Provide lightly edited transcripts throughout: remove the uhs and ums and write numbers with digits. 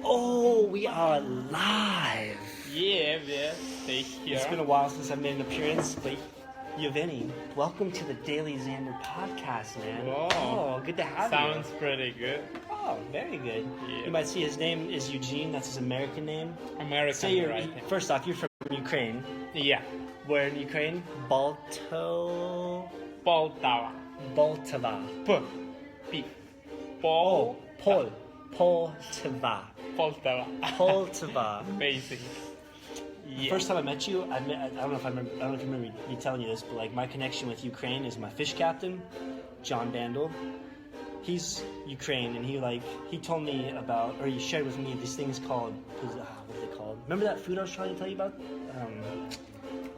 Oh, we are live. Yeah, stay here. It's been a while since I've made an appearance, but Evhenii, welcome to the Daily Xander podcast, man. Whoa. Oh, good to have you. Sounds pretty good. Oh, very good. Yeah. You might see his name is Eugene. That's his American name. American, Say you're, right? First off, you're from Ukraine. Yeah. Where in Ukraine? Baltava. Poltava. P. Poltava. Poltava. Basic. Yeah. First time I met you, I don't know if you remember me telling you this, but like my connection with Ukraine is my fish captain, John Bandel. He's Ukraine, and he told me about, or he shared with me these things called, what are they called? Remember that food I was trying to tell you about?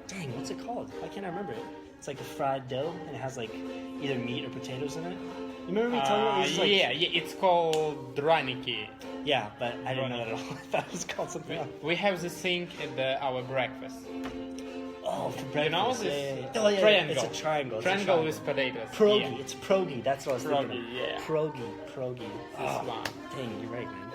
Dang, what's it called? Why can't I remember it? It's like a fried dough, and it has like either meat or potatoes in it. You remember me telling you? Yeah, it's called draniki. Yeah, but I didn't know that at all. I thought it was called something else. We have this thing at our breakfast. Oh, for breakfast. You know this? Oh, yeah, triangle. It's a triangle. Triangle with potatoes. Pierogi. Yeah. It's pierogi. That's what I was thinking of. Yeah. Pierogi. This one. Dang, you're right, man.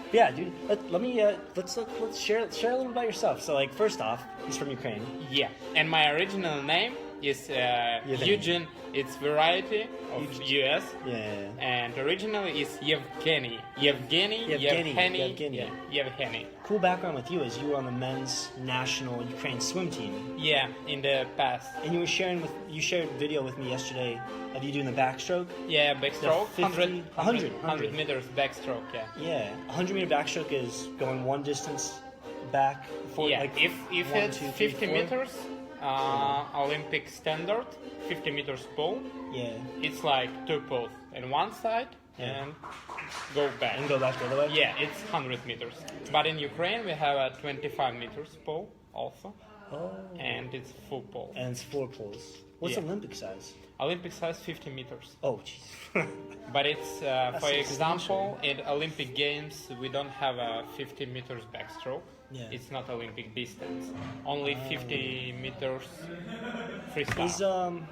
But yeah, dude. Let me let's share a little about yourself. So, like, first off, he's from Ukraine. Yeah, and my original name is Eugene. It's variety of US. Yeah. And originally is Evhenii. Evhenii. Cool background with you is you were on the men's national Ukraine swim team. Yeah, in the past. And you shared video with me yesterday of you doing the backstroke. Yeah, backstroke. 100 meters backstroke. Yeah. Yeah, 100-meter backstroke is going one distance back. Yeah, like if one, it's 2, 3, 50 4. meters, Olympic standard, 50 meters pole. Yeah. It's like two poles on one side and go back. And go back the other way? Yeah, it's 100 meters. But in Ukraine we have a 25 meters pole also. Oh. And it's full pole. And it's 4 poles. What's Olympic size? Olympic size 50 meters. Oh, jeez. But it's, for example, in Olympic Games we don't have a 50 meters backstroke. Yeah. It's not Olympic distance. Only 50 meters freestyle.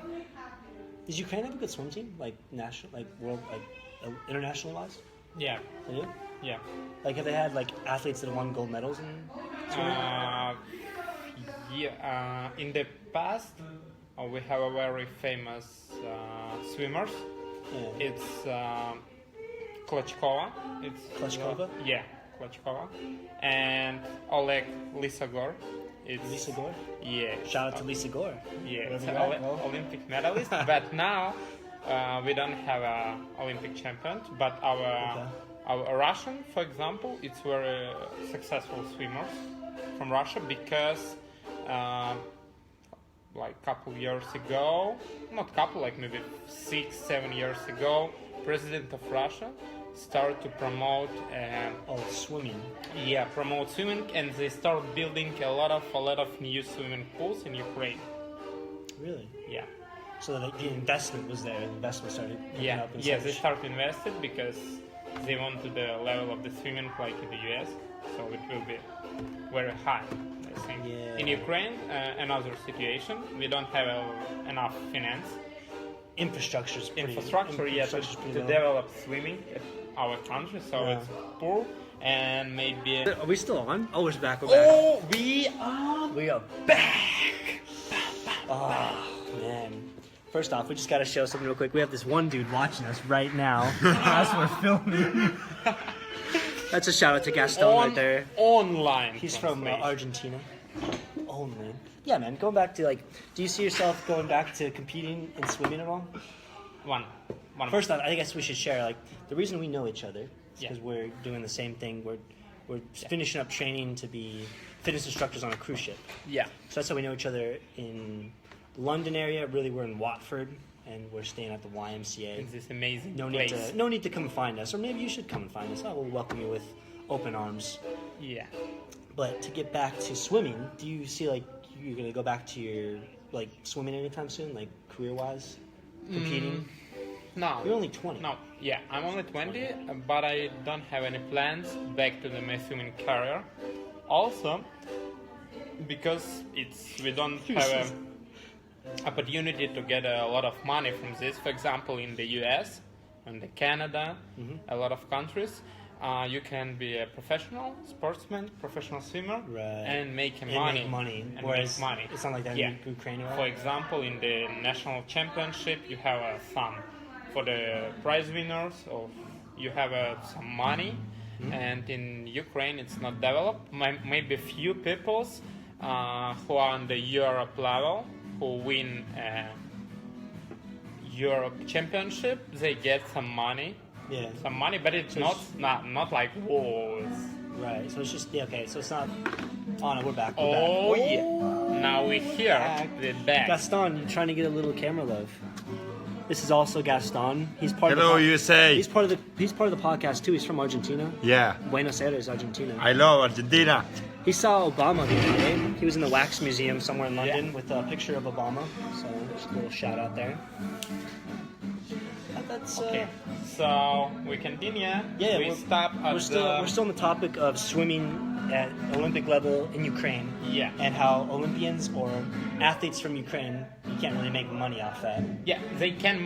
Does Ukraine have a good swim team? Like national, like world, like internationally wise? Yeah. They do? Yeah. Like have they had like athletes that have won gold medals in swimming? In the past we have a very famous swimmers. Yeah. It's Klitschkova. Klitschkova? Yeah, Klitschkova. And Oleg Lisagor. Lisa Gore? Yeah. Shout out to Lisa Gore. Yeah, it's Wherever an you're at, Olympic medalist. But now we don't have an Olympic champion. But our Russian, for example, it's very successful swimmers from Russia because like couple years ago, not couple, like maybe 6-7 years ago, President of Russia started to promote swimming. Yeah, promote swimming, and they start building a lot of new swimming pools in Ukraine. Really? Yeah. So the investment was there. The investment started. They started invested because they want to the level of the swimming like in the US, so it will be very high. I think. Yeah. In Ukraine, another situation. We don't have enough finance. Infrastructure, to develop swimming at our country, so it's poor. And maybe... Are we still on? Oh, we're back. Oh, we are back. Oh, man. First off, we just got to show something real quick. We have this one dude watching us right now as we're filming. That's a shout out to Gaston right there. Online. He's from Argentina. Oh, man. Yeah, man. Going back to, like, do you see yourself going back to competing in swimming at all? One. First off, I guess we should share, like, the reason we know each other is because we're doing the same thing. We're finishing up training to be fitness instructors on a cruise ship. Yeah. So that's how we know each other in London area. Really, we're in Watford, and we're staying at the YMCA. It's this amazing place. No need to come and find us, or maybe you should come and find us. I will welcome you with open arms. Yeah. But to get back to swimming, do you see, like, you're going to go back to your, like, swimming anytime soon, like, career-wise? Competing? No. You're only 20. No, yeah, I'm only 20, but I don't have any plans back to my swimming career. Also, because we don't have an opportunity to get a lot of money from this. For example, in the US and Canada, a lot of countries, you can be a professional sportsman, professional swimmer, Right. and make And money. make money. And Whereas make money. it's not like that Yeah. in Ukraine. Right? For example, in the national championship, you have a fund for the prize winners, or you have some money. And in Ukraine, it's not developed. Maybe few peoples who are on the Europe level, who win Europe championship, they get some money. Yeah. Some money, but it's not like whoa. Right. So it's just okay. So it's not. Oh no, we're back. Oh back. yeah! Now we're here. Back. We're back. Gaston, you're trying to get a little camera love. This is also Gaston. He's part Hello, of the USA. He's part of the podcast too. He's from Argentina. Yeah, Buenos Aires, Argentina. I love Argentina. He saw Obama the other day. He was in the Wax Museum somewhere in London with a picture of Obama. So just a little shout out there. That's Okay, so we continue. Yeah, we stop at we're still on the topic of swimming at Olympic level in Ukraine. Yeah. And how Olympians or athletes from Ukraine, you can't really make money off that. Yeah, they can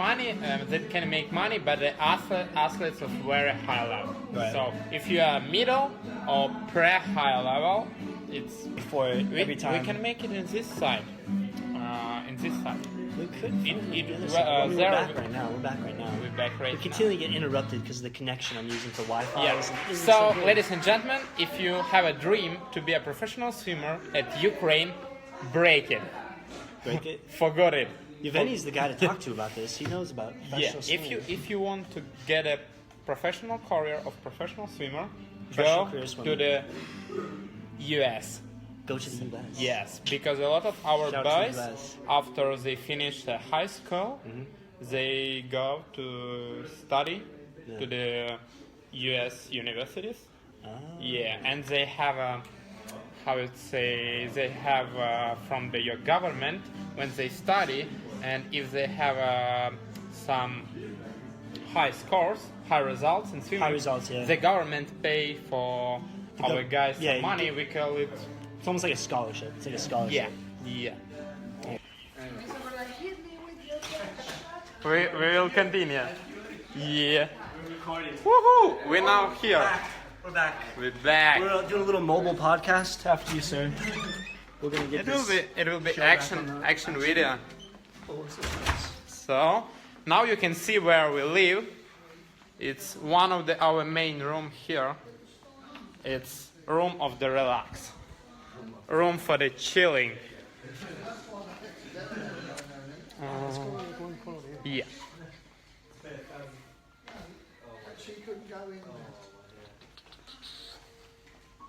make money, but the athletes of very high level. Right. So if you are middle or pre-high level, it's For every time we can make it in this side. We could. We're back right now. We're back right now. We're back right We now. continually get interrupted because of the connection I'm using for Wi-Fi. Yeah. Isn't So, good. ladies and gentlemen, if you have a dream to be a professional swimmer at Ukraine, break it. Break it. Forgot it. Evhenii the guy to talk to about this. He knows about Yeah. professional swimming. If you want to get a professional career of professional swimmer, Professional go career to swimmer. the US. Go to the US. Yes, because a lot of our Shout out to boys, the US. after they finish high school, they go to study to the US universities. Ah. Yeah, and they have a, how would say, they have from the your government when they study, and if they have some high scores, high results in swimming, High results, yeah. the government pay for The our guys yeah, some money. We call it, It's almost like a scholarship. It's like a scholarship. yeah. We will continue. Yeah. Woohoo! We're now here. We're back. We're back. We're doing a little mobile podcast after you, sir. We're gonna get It will be show back action on the- action video. Oh, what's this? So now you can see where we live. It's one of our main room here. It's room of the relax. Room for the chilling. Yeah.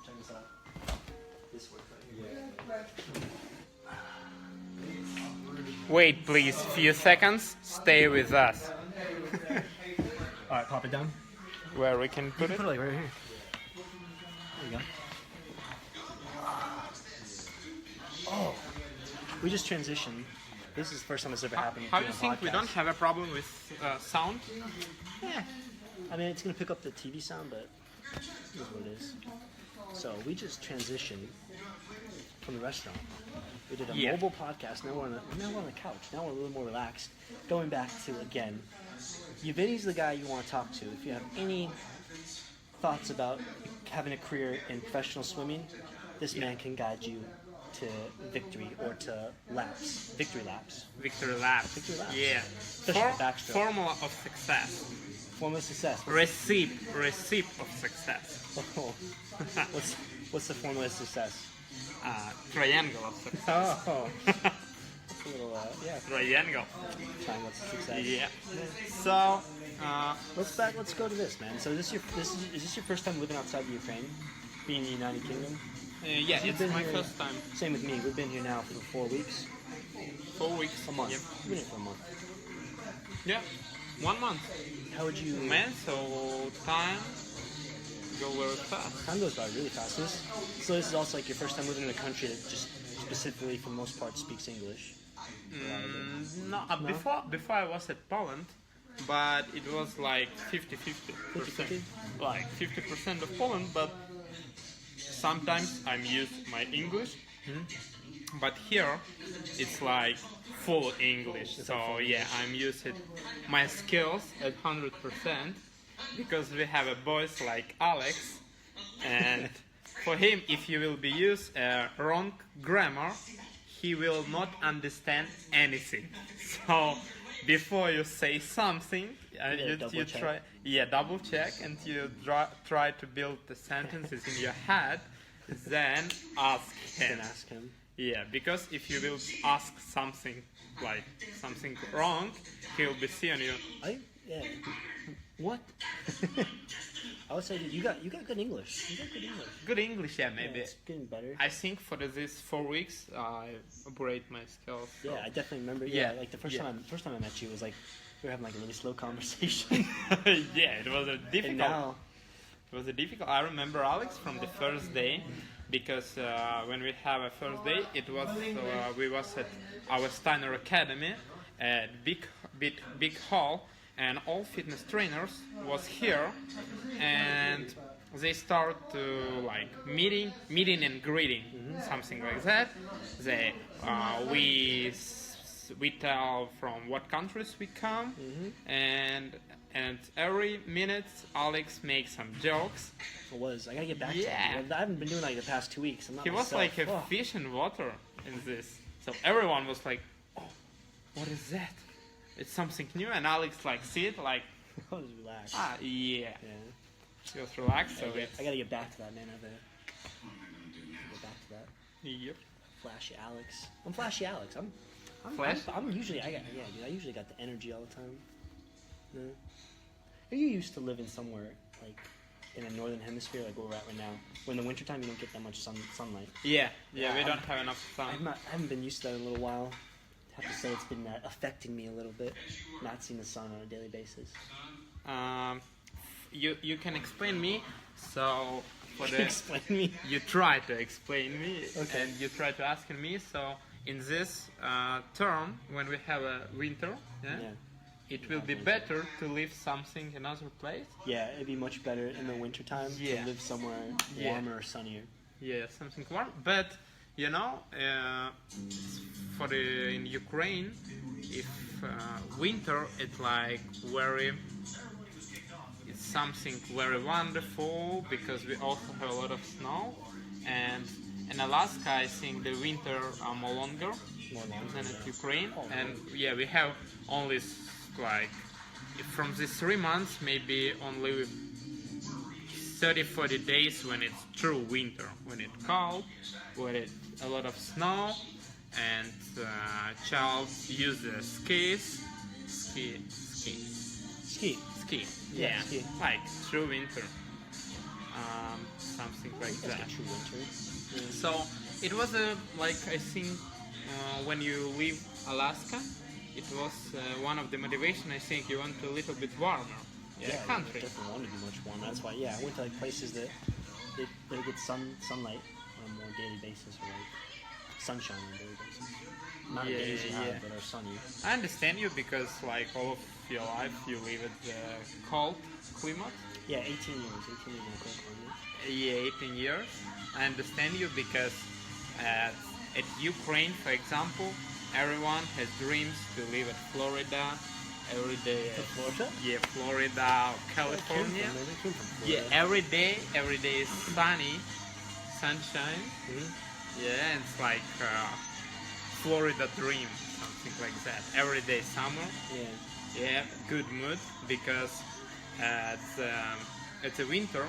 Check this out. This works right here. Wait, please. Few seconds. Stay with us. All right, pop it down. Where we can put it. Put it like right here. There you go. Oh, we just transitioned. This is the first time it's ever happened. How do doing you a think we podcast. don't have a problem with sound? Yeah. I mean, it's gonna pick up the TV sound, but it is what it is. So we just transitioned from the restaurant. We did a Yeah. mobile podcast. Now we're on the couch. Now we're a little more relaxed. Going back to again, Evhenii's the guy you want to talk to. If you have any thoughts about having a career in professional swimming, this man can guide you to victory or to laps, victory laps. Victory lap. Victory laps. Yeah. Especially the backstroke. Formula of success. Formula of success. Receipt of success. Oh. What's the formula of success? Triangle of success. Oh. That's a little, yeah. Triangle. Triangle of success. Yeah. So, Let's go to this, man. So is this your first time living outside the Ukraine, being in the United Kingdom? yeah, You've it's been my here- first time. Same with me. We've been here now for 4 weeks, 4 weeks. a month. Yep. We've been here for a month. Yeah. 1 month. How would you? Man, so time go very fast. Time goes by really fast. So this is also like your first time living in a country that just specifically, for the most part, speaks English. No, before I was at Poland, but it was like 50-50%. 50-50? Like 50% of Poland, but sometimes I'm used my English. But here it's like full English. So yeah, I'm used it my skills at 100%. because we have a voice like Alex, and for him, if you will be use wrong grammar, he will not understand anything. So before you say something, you try, double check, and you try to build the sentences in your head. Then ask him. Yeah, because if you will ask something like something wrong, he will be seeing you. What? I would say you got good English. You got good English. Good English, yeah, maybe. Yeah, it's getting better. I think for this 4 weeks, I upgrade my skills. So. Yeah, I definitely remember. Yeah, like the first time I met you was like we were having like a really slow conversation. Yeah, it was a difficult. And now, it was a difficult. I remember Alex from the first day, because when we have a first day, it was we was at our Steiner Academy, big hall, and all fitness trainers was here, and they start to like meeting and greeting, something like that. They we tell from what countries we come, and every minute Alex makes some jokes. I gotta get back to that. I haven't been doing like the past 2 weeks. He was like a fish in water in this. So everyone was like, "Oh, what is that? It's something new." And Alex like see it like, I was relaxed. Yeah. He was relaxed. So I gotta get back to that, man. Get back to that. Yep. Flashy Alex. I'm Flashy Alex. I'm usually dude. I usually got the energy all the time. No. Are you used to living somewhere like in the northern hemisphere, like where we're at right now? When in the wintertime you don't get that much sunlight. Yeah, we don't have enough sun. I haven't been used to that in a little while. I have to say it's been affecting me a little bit, not seeing the sun on a daily basis. You can explain me. So for explain me. You try to explain me, okay. And you try to ask me. So in this term, when we have a winter, it will be better to live something in another place. Yeah, it'd be much better in the wintertime to live somewhere warmer or sunnier. Yeah, something warm. But you know, in Ukraine, if winter, it's like it's something very wonderful, because we also have a lot of snow, and in Alaska, I think the winter are more longer than in Ukraine, and we have only like from these 3 months, maybe only 30-40 days when it's true winter, when it's cold, when it's a lot of snow, and child uses skis. Yeah, ski. Like true winter, something like that. True winter. Yeah. So it was like I think when you leave Alaska, it was one of the motivation. I think you want a little bit warmer. Country. I definitely want to be much warmer. That's why. I went to like places that get sunlight on a more daily basis, or like sunshine on a daily basis. Not days you have that are sunny. I understand you, because like all of your life you live at the cold climate. Yeah, 18 years. 18 years in a cold climate. Yeah, 18 years. I understand you, because at Ukraine, for example, everyone has dreams to live at Florida every day. Florida? Yeah, Florida or California. I came from Florida. Yeah, every day is sunny, sunshine. Yeah, it's like Florida dream, something like that. Every day summer. Yeah, good mood, because it's a winter.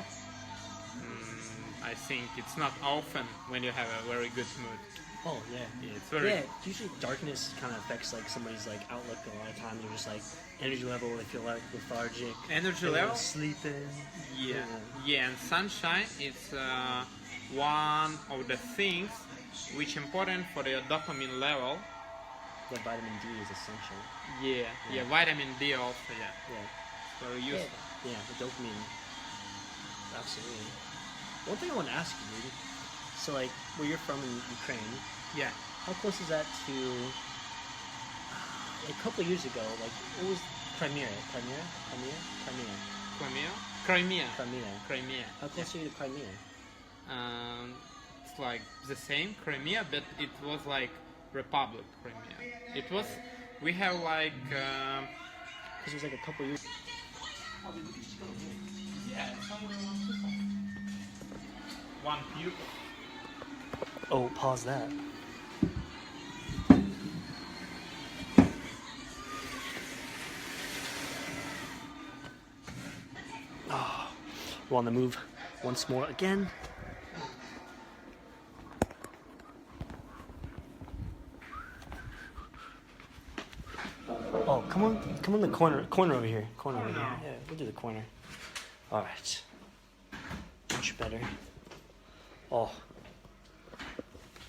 I think it's not often when you have a very good mood. Oh yeah. It's very. Yeah, usually darkness kind of affects like somebody's like outlook. A lot of times they're just like energy level. They feel like lethargic. Energy level. Sleeping. Yeah, and sunshine is one of the things which important for your dopamine level. The vitamin D is essential. Yeah, vitamin D also. Yeah. Very useful. Yeah, the dopamine. Absolutely. One thing I want to ask you, dude. So, like, where you're from in Ukraine, how close is that to, like, a couple of years ago, like, what was Crimea? How close are you to Crimea? It's like the same, Crimea, but it was like Republic Crimea. It was, we have like... Because it was like a couple of years... Yeah, somewhere one puke. Oh, pause that. Oh, we're on the move once more again. Oh, come on the corner over here. Corner over here. Yeah, we'll do the corner. All right. Much better. Oh,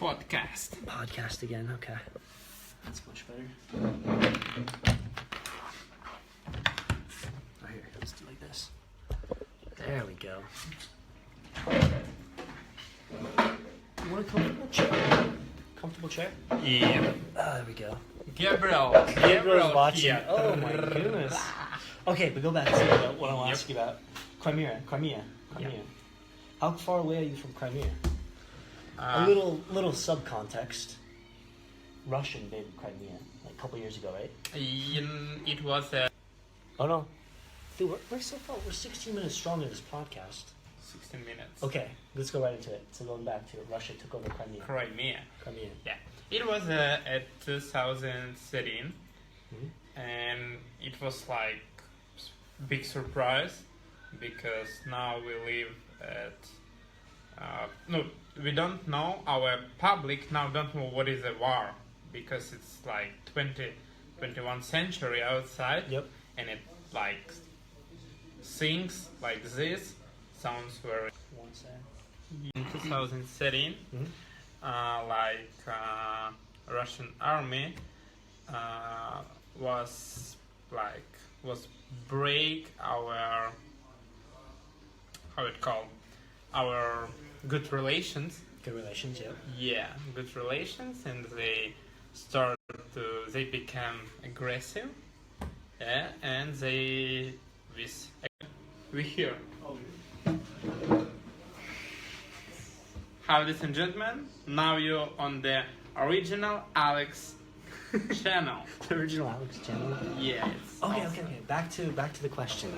podcast again. Okay, that's much better. Oh, here, let's do like this. There we go. You want a comfortable chair? Comfortable chair? Yeah. There we go. Gabriel's watching. here. Oh my goodness. Okay, but go back to what I want to ask you about. Crimea. Yep. How far away are you from Crimea? A little subcontext. Russia invaded Crimea like a couple years ago, right? It was Oh no. Dude, we're so far. We're 16 minutes strong in this podcast. 16 minutes. Okay, let's go right into it. So going back to it, Russia took over Crimea. Crimea. Yeah. It was at 2013, Mhm. and it was like big surprise because now we live at no, we don't know. Our public now don't know what is a war because it's like 21st century outside. Yep. And it like things like this sounds very. One sec. In 2013, Mhm. Russian army was break our our good relations. Good relations, yeah. Yeah, good relations, and they became aggressive. Yeah, and we hear. Hi, ladies and gentlemen. Now you're on the original Alex channel. The original Alex channel. Yeah. It's Okay. awesome. Back to the question.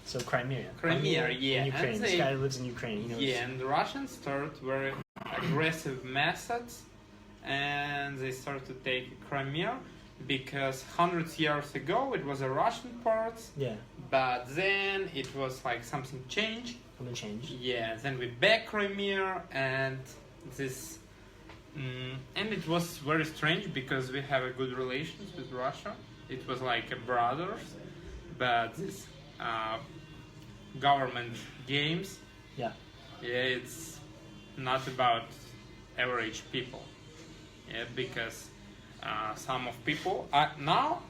So Crimea, Yeah. in Ukraine. And This guy lives in Ukraine. He knows. Yeah, and the Russians started very aggressive methods, and they started to take Crimea because hundreds years ago it was a Russian part, Yeah. but then it was like something changed. Something changed. Yeah, then we back Crimea, and this, and it was very strange because we have a good relations with Russia. It was like a brothers, but this government games, Yeah. yeah, it's not about average people. Yeah, because some of people now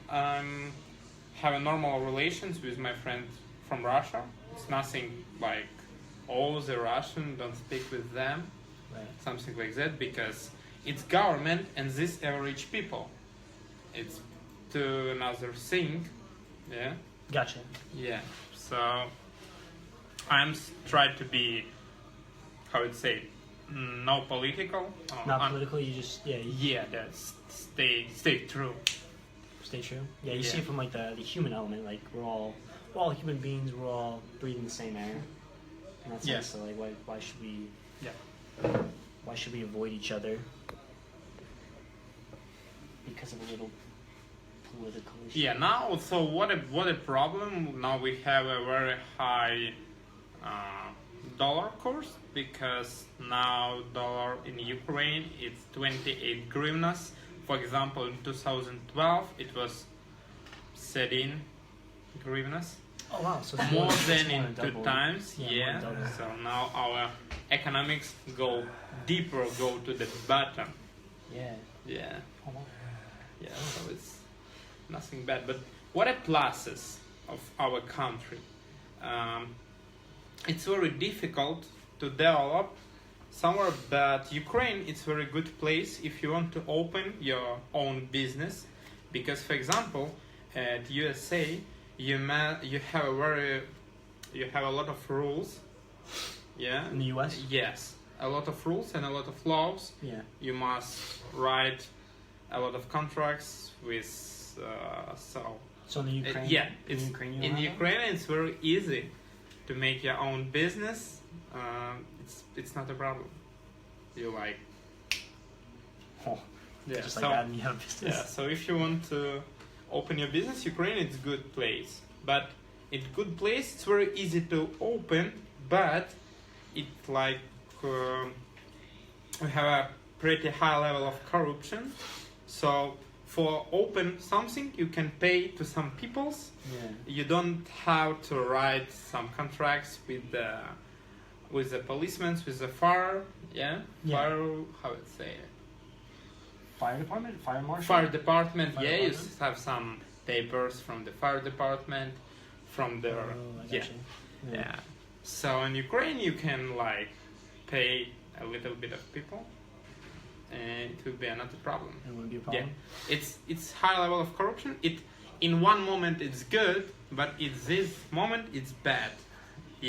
have a normal relations with my friend from Russia. It's nothing like all the Russian don't speak with them, Right. something like that, because it's government and this average people. It's to another thing, yeah. Gotcha. Yeah, so I'm trying to be, how would say, no political. Not political. You just Yeah, that's stay true. stay true. Yeah, you Yeah. see it from like the human element. Like we're all human beings. We're all breathing the same air. In that sense, Yeah. so like why should we Yeah. why should we avoid each other because of a little political issue? Yeah. Now, so what a problem. Now we have a very high dollar course because now dollar in Ukraine it's 28 hryvnias. For example, in 2012 it was 13 hryvnias. Oh wow! So More it's than more in than two double. times, Yeah, yeah. more than double. So now our economics go deeper, go to the bottom. Yeah. Yeah, Oh, wow. yeah. So it's nothing bad. But what are pluses of our country? It's very difficult to develop somewhere, but Ukraine it's very good place if you want to open your own business, because for example, at USA you have a lot of rules. Yeah. In the U.S. Yes, a lot of rules and a lot of laws. Yeah. You must write a lot of contracts with So in the Ukraine, it's Ukraine, you in don't have Ukraine. It's very easy to make your own business. It's not a problem. You like that? Oh, yeah. just So like that, and you have a business. yeah. So if you want to open your business, Ukraine it's a good place. But it's good place. It's very easy to open, but it's like we have a pretty high level of corruption. So for open something, you can pay to some peoples. Yeah. You don't have to write some contracts with the policemen, with the fire. Yeah. Fire. How would say it? Fire department, fire marshal. Fire department. Fire Yeah, department? you have some papers from the fire department, from the Oh, I yeah. gotcha. Yeah. So in Ukraine, you can like pay a little bit of people, and it will be another problem. It wouldn't be a problem. Yeah, it's high level of corruption. It in one moment it's good, but in this moment it's bad.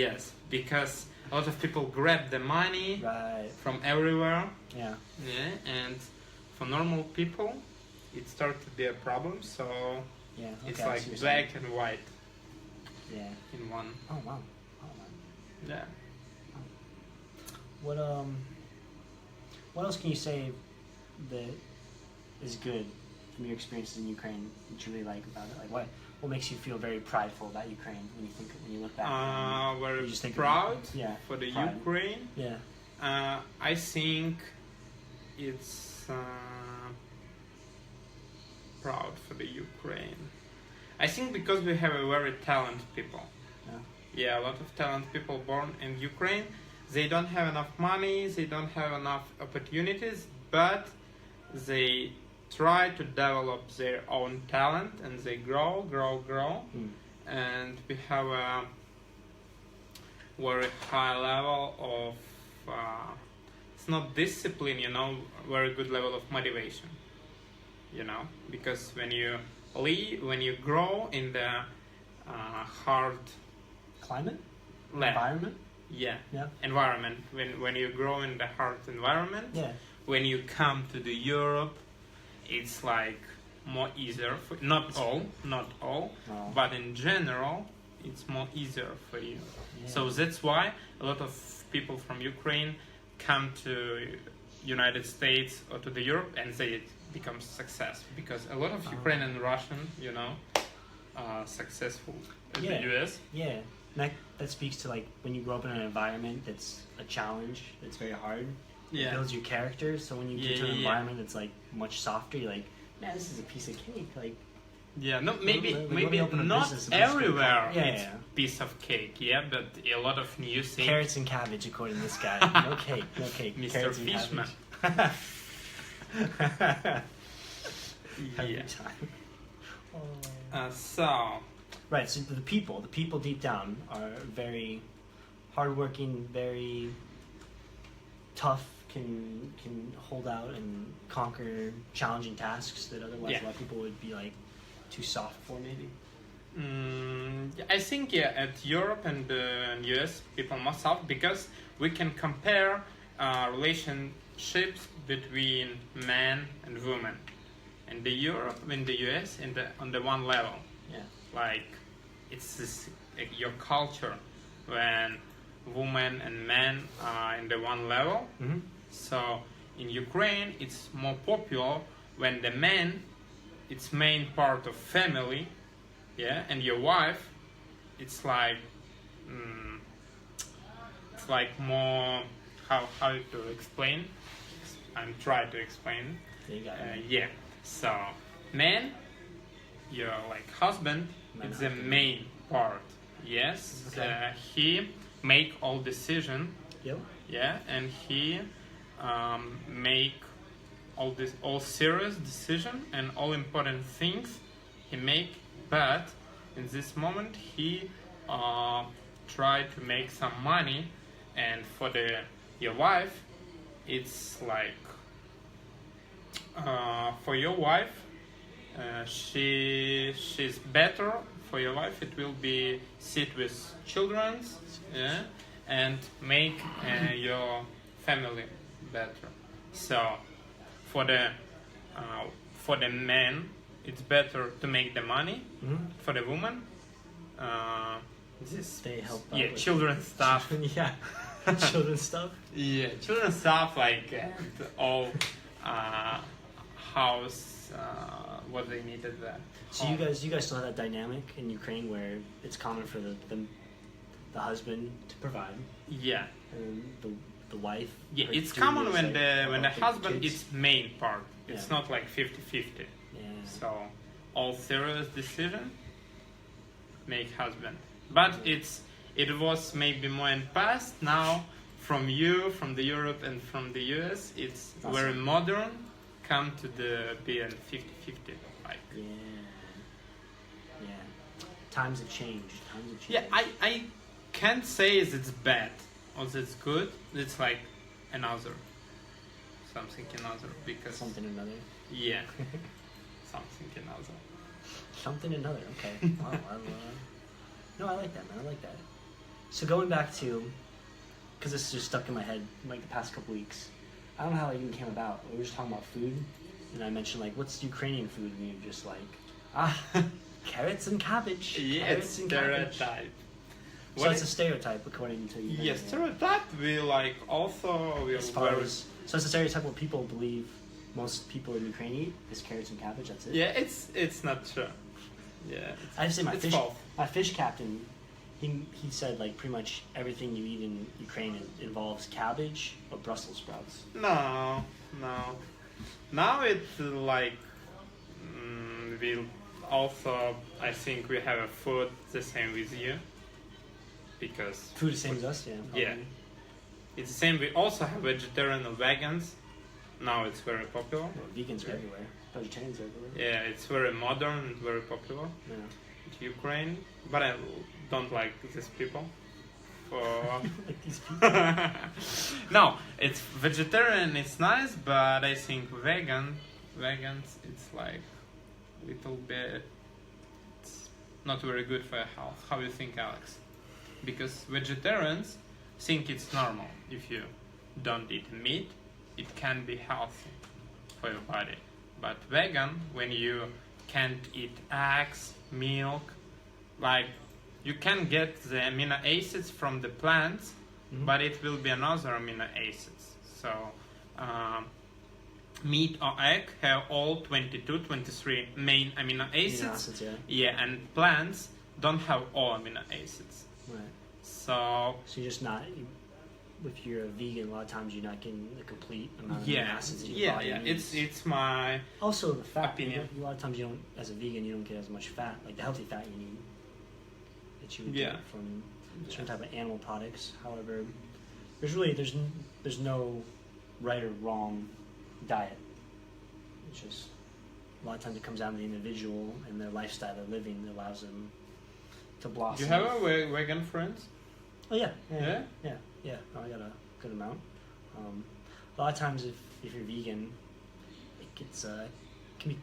Yes, because a lot of people grab the money Right. from everywhere. Yeah. Yeah, and for normal people, it starts to be a problem. So Yeah. Okay, it's I see like what you're black saying. and white Yeah. in one. Oh wow. Oh man. Yeah. What else can you say that is good from your experiences in Ukraine that you really like about it? Like what makes you feel very prideful about Ukraine when you look back? We're You just think proud about- yeah, for the pride. Ukraine. Yeah. I think it's proud for the Ukraine. I think because we have a very talented people. Yeah. Yeah, a lot of talented people born in Ukraine. They don't have enough money, they don't have enough opportunities, but they try to develop their own talent and they grow. And we have a very high level of it's not discipline, very good level of motivation, because when you grow in the hard Climate? land, Environment? yeah, Yeah. environment, when you grow in the hard environment, Yeah. when you come to the Europe, it's like more easier for not all, No. but in general, it's more easier for you. Yeah. So that's why a lot of people from Ukraine come to United States or to the Europe and they become successful because a lot of Ukrainian and Russian, are successful in Yeah. the US. Yeah. And that speaks to like when you grow up in an environment that's a challenge, that's very hard. It Yeah. builds your character. So when you get to an Yeah. environment that's like much softer, you're like, man, this is a piece of cake. Like, Yeah, no, maybe let me maybe open a not business, a business everywhere called- Yeah, it's yeah. piece of cake, yeah, but a lot of new things. carrots and cabbage, according to this guy. No cake, no cake. Mr. Carrots and Fishman. cabbage. Every Yeah. time. So Right, so the people deep down are very hardworking, very tough, can hold out and conquer challenging tasks that otherwise Yeah. a lot of people would be like too soft for maybe. I think at Europe and US people more soft because we can compare relationships between men and women. In the Europe, in the US, on the one level, Yeah. like it's your culture when women and men are in the one level. Mm-hmm. So in Ukraine, it's more popular when the man, it's main part of family, yeah, and your wife, it's like more how to explain. I'm trying to explain. There you go. Yeah. So man, your like husband, Man it's the husband. main part. Yes, Okay. he make all decision. Yep. Yeah, and he make all serious decision and all important things he make. But in this moment, he try to make some money, and for your wife, it's like for your wife, she's better. For your wife, it will be sit with children, yeah, and make your family better. So for the man, it's better to make the money for the woman. They help out Yeah, with children's stuff. yeah, children's stuff. Yeah, children's stuff like and all house, what they needed there. So you guys still have that dynamic in Ukraine where it's common for the husband to provide, Yeah, and the wife. yeah. her It's duty common is, when like, the help out husband kids. is main part. It's Yeah. not like 50-50. Yeah. So all serious decision make husband. But it was maybe more in past. Now from the Europe and from the US, it's Awesome. very modern. Come to the being 50-50. Like Yeah. Times have changed. yeah, I can't say it's bad or it's good. It's like another something because Something another. yeah, something another. Something another. Okay. Wow. No, I like that, man. I like that. So going back to, because this is just stuck in my head like the past couple weeks. I don't know how it even came about. We were just talking about food, and I mentioned like, what's Ukrainian food? And you're just like, carrots and cabbage. Yeah, Carrots it's and cabbage. stereotype. So it's a stereotype according to you. Yes, stereotype. We like also we As are far very as, so it's a stereotype what people believe most people in Ukraine eat is carrots and cabbage. That's it. yeah. It's not true. Yeah, I have to say it's false. my fish captain, he said like pretty much everything you eat in Ukraine involves cabbage or Brussels sprouts. No. Now it's like we also I think we have a food the same with you because Food the same as us, yeah. Yeah. probably. it's the same. We also have vegetarian and vegans. Now it's very popular. Well, vegans are everywhere. Vegetarians are everywhere. Yeah, it's very modern and very popular Yeah. in Ukraine. But I don't like these people. For Like these people. no, it's vegetarian. It's nice, but I think vegans, it's like little bit. It's not very good for your health. How do you think, Alex? Because vegetarians think it's normal if you don't eat meat, it can be healthy for your body. But vegan, when you can't eat eggs, milk, like you can get the amino acids from the plants, but it will be another amino acids. So meat or egg have all 22, 23 main amino acids. Amino acids, yeah. Yeah, and plants don't have all amino acids. Right. So So you're just not. If you're a vegan, a lot of times you're not getting the complete amount of amino yeah, acids that your body needs. it's my Also, the fat. opinion. A lot of times you don't, as a vegan, you don't get as much fat, like the healthy fat you need, that you would Yeah. get from certain type of animal products. However, there's no right or wrong diet. It's just a lot of times it comes down to the individual and their lifestyle they're living that allows them to blossom. Do you have a vegan friends? Oh yeah. Yeah? Yeah. No, I got a good amount. A lot of times, if you're vegan, it gets can be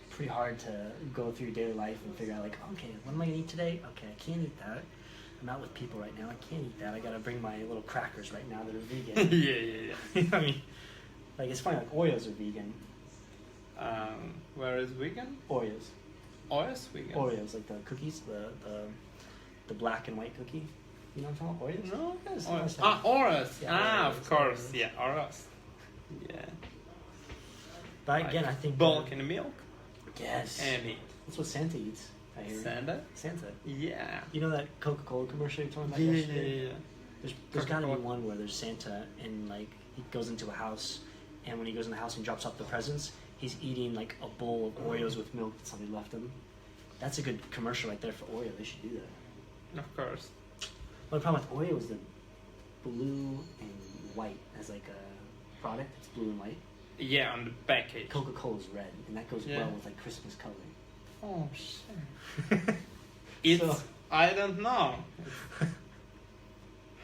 pretty hard to go through your daily life and figure out like, okay, what am I gonna eat today? Okay, I can't eat that. I'm out with people right now. I can't eat that. I gotta bring my little crackers right now that are vegan. yeah. You know what I mean, like it's funny. Like Oreos are vegan. Where is vegan? Oreos. Oreos vegan. Oreos, like the cookies, the black and white cookie. You know what I'm talking about? Oreos? No, Yes, Oreos. yes, Ah, Oreos. Yeah, Of Oreos, course. Oreos. Yeah, Oreos. Yeah. But again, Like I think bulk in milk yes, and meat. that's what Santa eats. I hear. Santa? Santa. Yeah. You know that Coca-Cola commercial you're talking about Yeah. yesterday? There's got to be Coca-Cola. one where there's Santa and like he goes into a house, and when he goes in the house and drops off the presents, he's eating like a bowl of Oreos with milk that somebody left him. That's a good commercial right there for Oreo. They should do that. Of course. Well, the problem with Oreo is the blue and white as like a product. It's blue and white. Yeah, on the package. Coca-Cola's red, and that goes Yeah. well with like Christmas coloring. Oh shit. It's So- I don't know.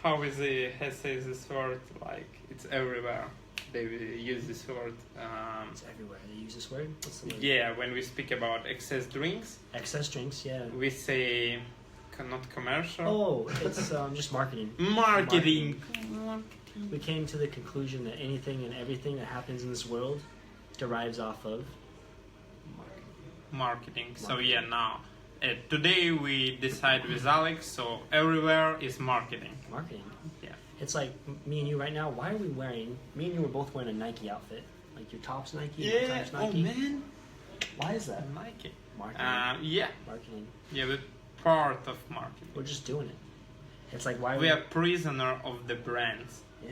How is this word like? It's everywhere. They will use this word. It's everywhere. They use this word. What's the word? Yeah, when we speak about excess drinks, Excess drinks. Yeah. we say not commercial. Oh, it's just marketing. Marketing. We came to the conclusion that anything and everything that happens in this world derives off of marketing. marketing. So yeah, now today we decide with Alex. So everywhere is marketing. Marketing. Yeah. It's like me and you right now. Why are we wearing? Me and you were both wearing a Nike outfit. Like your top's Nike, my top's Nike. Oh man. Why is that? Nike. Marketing. Yeah. Marketing. Yeah, but part of marketing. We're just doing it. It's like why We are prisoner of the brands. Yeah.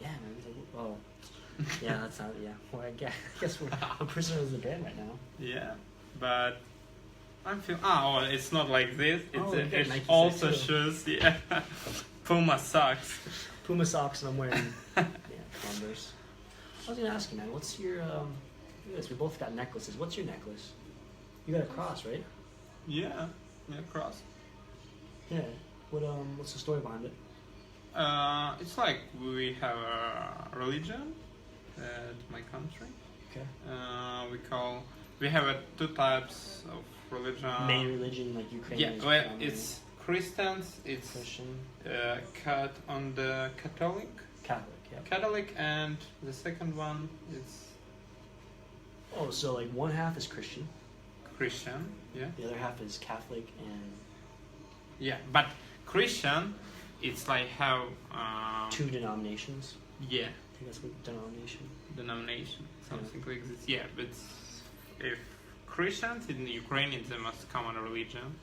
Yeah, man. It's like, oh. Yeah, that's not. Yeah. Well, I guess we're prisoners of the brand right now. Yeah, but I'm feeling. Oh, it's not like this. It's, it's Nike also too. shoes. Yeah. Puma socks. Puma socks, and I'm wearing Converse. I was gonna ask you, man. What's your look at this? We both got necklaces. What's your necklace? You got a cross, right? Yeah. Yeah, cross. Yeah. What's the story behind it? It's like we have a religion at my country. Okay. We have two types of religion. Main religion, like Ukraine. Yeah, well, it's Christians. It's Christian. cut on the Catholic. Catholic. Yeah. Catholic, and the second one is Oh, so like one half is Christian, Christian. Yeah. the other half is Catholic, and Yeah, but Christian, it's like how. two denominations. Yeah. I think that's what denomination. Denomination, something like this. Yeah, but if Christians in Ukraine is the most common religion.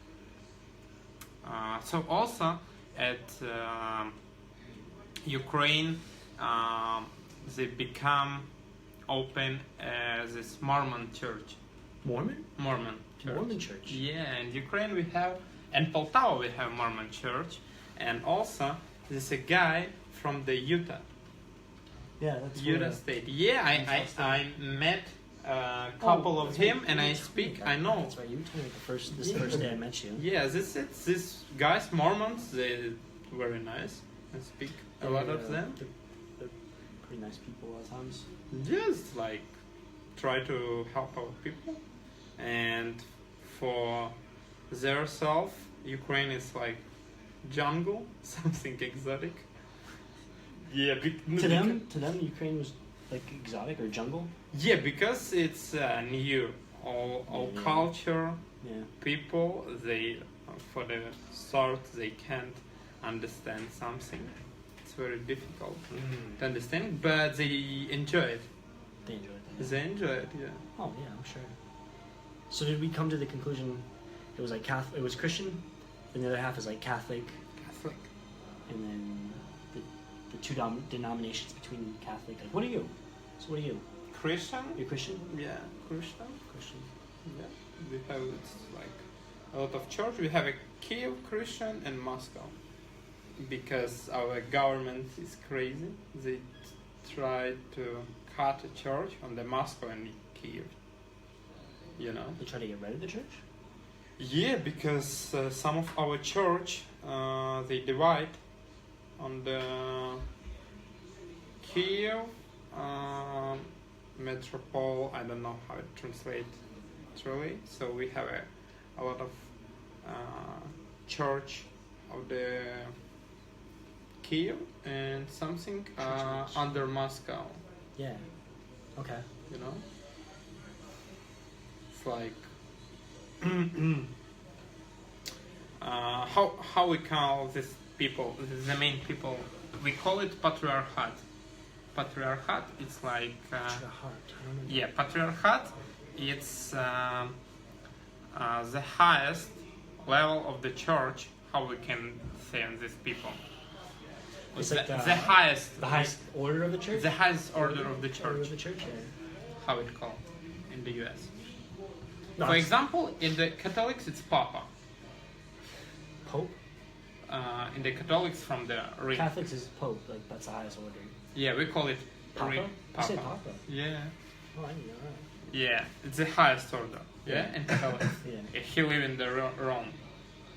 So also at Ukraine, they become open as this Mormon church. Mormon? Mormon church. Mormon church. Yeah, in Ukraine we have, and Poltava we have Mormon church, and also there's a guy from the Utah. Yeah, that's Utah State. Yeah, I met a couple of him, and I speak. I know. That's right. You told me the first day I met you. Yeah, this guys Mormons. They very nice. I speak a lot of them. They're pretty nice people a lot of times. Just like try to help our people, and for their self, Ukraine is like jungle, something exotic. Yeah, To them, Ukraine was like exotic or jungle. Yeah, because it's new. All Yeah. culture, Yeah. people, they for the start they can't understand something. It's very difficult to understand, but they enjoy it. They enjoyed that. They enjoy it, yeah. Oh yeah, I'm sure. So did we come to the conclusion it was like Catholic, it was Christian, and the other half is like Catholic, Catholic. and then the two denominations between Catholic. Like, what are you? So what are you? Christian? You're Christian? Yeah, Christian. Christian. Yeah, we have it's like a lot of church. We have a Kiev Christian and Moscow because our government is crazy. They try to cut a church on the Moscow and Kiev. You know. They try to get rid of the church? Yeah, because some of our church they divide on the Kiev metropole. I don't know how it translates truly. So we have a lot of church of the Kiev and something under Moscow. Yeah. Okay. You know, it's like how we call these people, the main people. We call it patriarchat. Patriarchat. It's like The heart. I don't know. yeah, patriarchat. It's the highest level of the church. How we can say on these people? It's the, like the highest. The highest order of the church? The highest order of the Order church. of the church, yeah. How it called in the U.S. No, For it's example, in the Catholics, it's Papa. Pope? In the Catholics from the ring. Catholics is Pope, like that's the highest order. Yeah, we call it Papa? ring. You said Papa. Yeah. Oh, I didn't know that. Yeah, it's the highest order. Yeah, in Catholics. Yeah. He live in the Rome,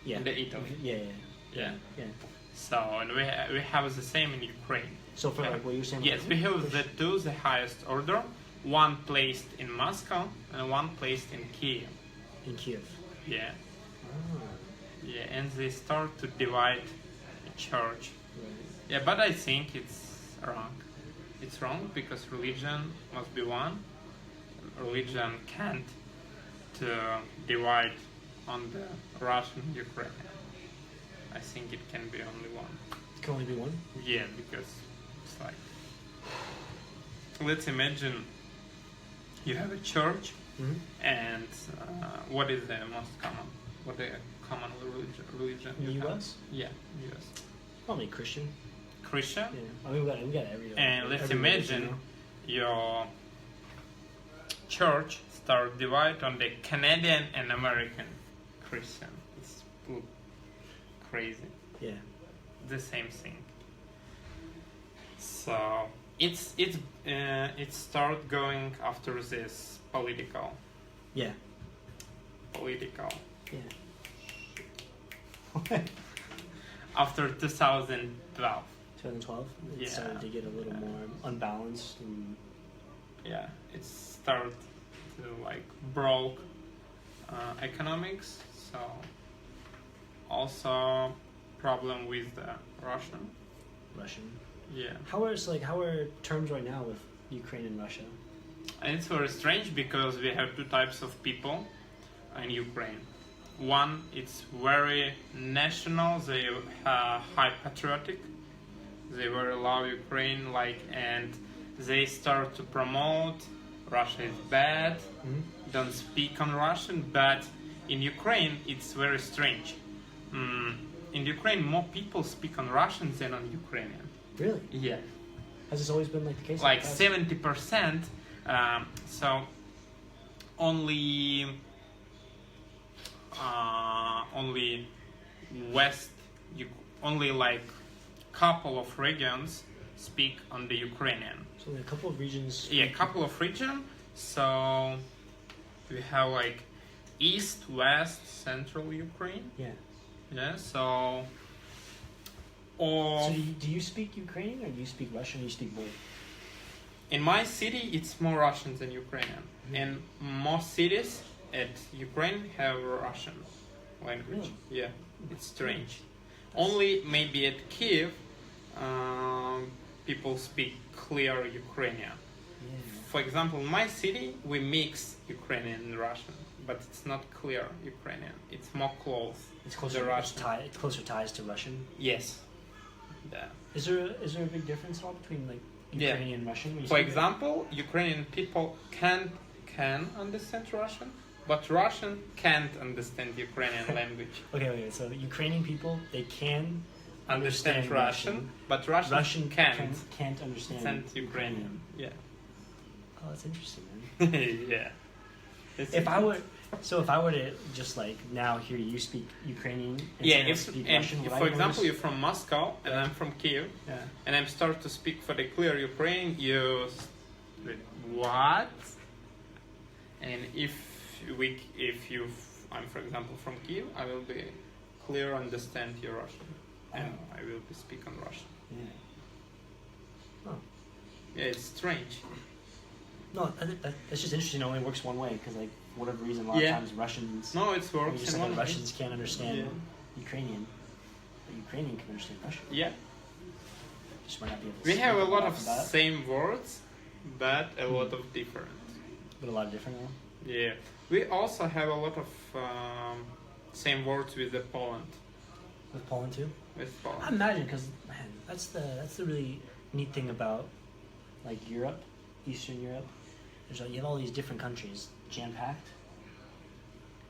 Yeah. in the Italy. Yeah, yeah, Yeah. yeah. So, and we have the same in Ukraine. So for like what you're saying? Yes, we have the highest order. One placed in Moscow and one placed in Kiev. in Kiev. Yeah. Ah, Yeah, and they start to divide the church. right. Yeah, but I think it's wrong. It's wrong because religion must be one. Religion can't to divide on the Russian Ukrainian. I think it can be only one. It can only be one? Yeah, because it's like, let's imagine you have a church, and what is the most common? What the common religion? In the you have? US? Yeah, US. Probably Christian. Christian. Yeah. I mean, we got every. And let's every religion, imagine your church start divide on the Canadian and American Christian. It's crazy. Yeah. The same thing. So it start going after this political. Yeah. Political. Yeah. After 2012. 2012. It Yeah. started to get a little more unbalanced and. Yeah, it started to like broke economics. So also problem with the Russian. Yeah. How are terms right now with Ukraine and Russia? And it's very strange because we have two types of people in Ukraine. One, it's very national, they are high patriotic, they very love Ukraine, and they start to promote Russia is bad, don't speak on Russian, but in Ukraine it's very strange. In Ukraine more people speak on Russian than on Ukrainian. Really? Yeah. Has this always been like the case? Like 70%, so only west, only like couple of regions speak on the Ukrainian. So a couple of regions. Yeah, couple of regions. So we have like east, west, central Ukraine. Yeah. Yeah. So. Or So do you speak Ukrainian or do you speak Russian or do you speak both? in my city, it's more Russian than Ukrainian. In most cities at Ukraine have Russian language. Really? Yeah, it's strange. Only maybe at Kiev, people speak clear Ukrainian. Yeah. For example, in my city, we mix Ukrainian and Russian, but it's not clear Ukrainian. It's more close. It's closer. to Russian. It's closer ties to Russian. Yes. Yeah. Is there a big difference at all between like Ukrainian and Russian? When you For speak it? example, Ukrainian people can understand Russian, but Russian can't understand Ukrainian language. Okay. So Ukrainian people they can Understand Russian, but Russian can't understand Ukrainian. Yeah. Oh, that's interesting, man. Yeah. If I were to just like now hear you speak Ukrainian and speak Russian, would I for example, notice- you're from Moscow and I'm from Kiev, and I'm start to speak for the clear Ukrainian, what? And I'm for example from Kiev, I will be clear understand your Russian, and I will be speak on Russian. Yeah. Oh. Yeah, it's strange. No, that's just interesting. It only works one way because, like, for whatever reason, a lot of times Russians. No, it or works just in like one Russians can't understand Yeah. Ukrainian, but Ukrainian can understand Russian. Yeah. Just might not be able to We speak have a it lot off of the bat, same words, but a lot of different. but a lot of different. Yeah. We also have a lot of same words with the Poland. With Poland too. With Poland. I imagine because man, that's the really neat thing about like Europe, Eastern Europe. You have all these different countries jam packed,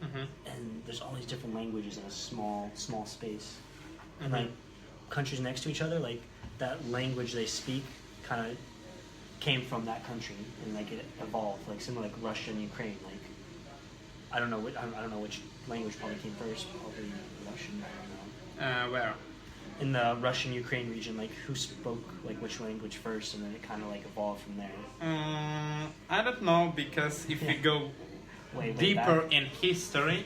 and there's all these different languages in a small space. And like countries next to each other, like that language they speak kind of came from that country, and like it evolved, like similar like Russia and Ukraine. Like I don't know which language probably came first. Probably Russian. I don't know. Where? In the Russian-Ukraine region, like who spoke like which language first, and then it kind of like evolved from there. I don't know, because if we go Way deeper back. in history,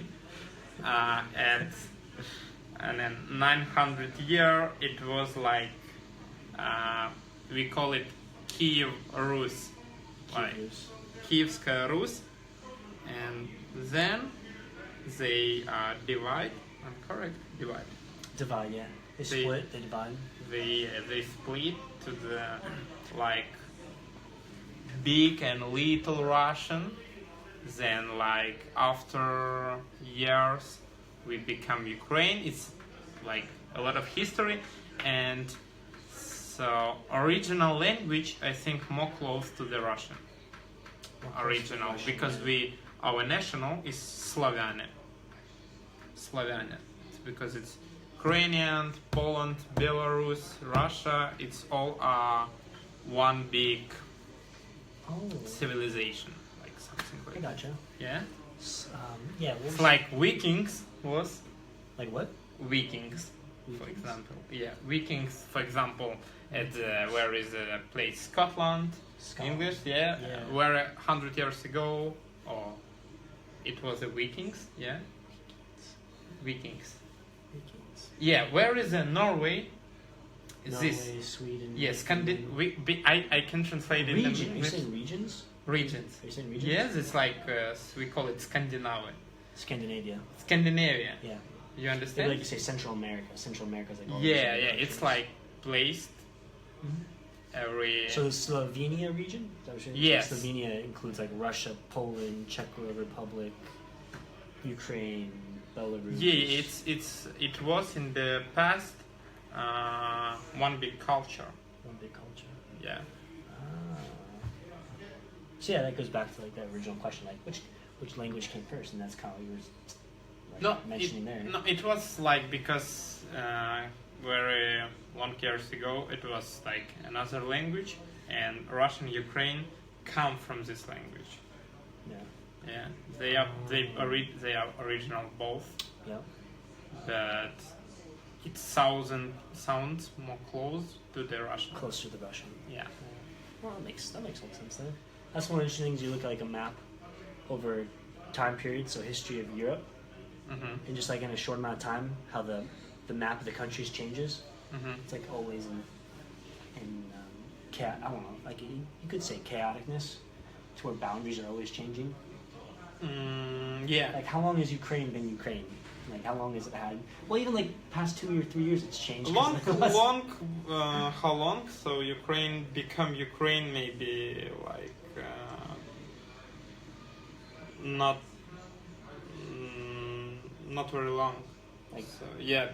and then 900 year, it was like we call it Kiev Rus, like Kievskaya Rus, and then they divide. I'm correct. Divide, yeah. They split, they divide. They split to the like big and little Russian, Then, like after years, we become Ukraine. It's like a lot of history, and so original language I think more close to the Russian. Original because our national is Slaviane. It's because it's Ukrainian, Poland, Belarus, Russia. It's all one big civilization, like something like I gotcha. Yeah. Yeah. It's like Vikings was. Like what? Vikings, for example. Yeah, Vikings, for example, at where is the place Scotland. English, yeah. Where 100 years ago, or it was the Vikings, yeah. Vikings. Yeah, where is Norway? Is Norway, this? Sweden. Yes, I can translate it. Region. Are you saying regions? Regions. Are you saying regions? Yes, it's like we call it Scandinavia. Scandinavia. Yeah. You understand? Maybe like you say Central America. Central America is like all yeah. these It's like placed every. So the Slovenia region? Is that what you're saying? Yes. Slovenia includes like Russia, Poland, Czech Republic, Ukraine, Belarus. Yeah, it was in the past one big culture. One big culture. Yeah. So yeah, that goes back to like that original question, like which language came first, and that's kind of what you were like, mentioning there. No, it was like because very long years ago it was like another language, and Russian Ukraine come from this language. Yeah. Yeah, they are original both. Yeah. But it sounds more close to the Russian. Closer to the Russian. Yeah. Well, that makes a lot of sense then. That's one of the interesting things. You look at like a map over time period, so history of Europe, and just like in a short amount of time, how the map of the countries changes. It's like always in I don't know, like you could say chaoticness, to where boundaries are always changing. Yeah. Like how long has Ukraine been Ukraine? Like how long has it had? Well, even like past 2 or 3 years, it's changed. How long? So Ukraine become Ukraine maybe like not very long. Like so, yeah,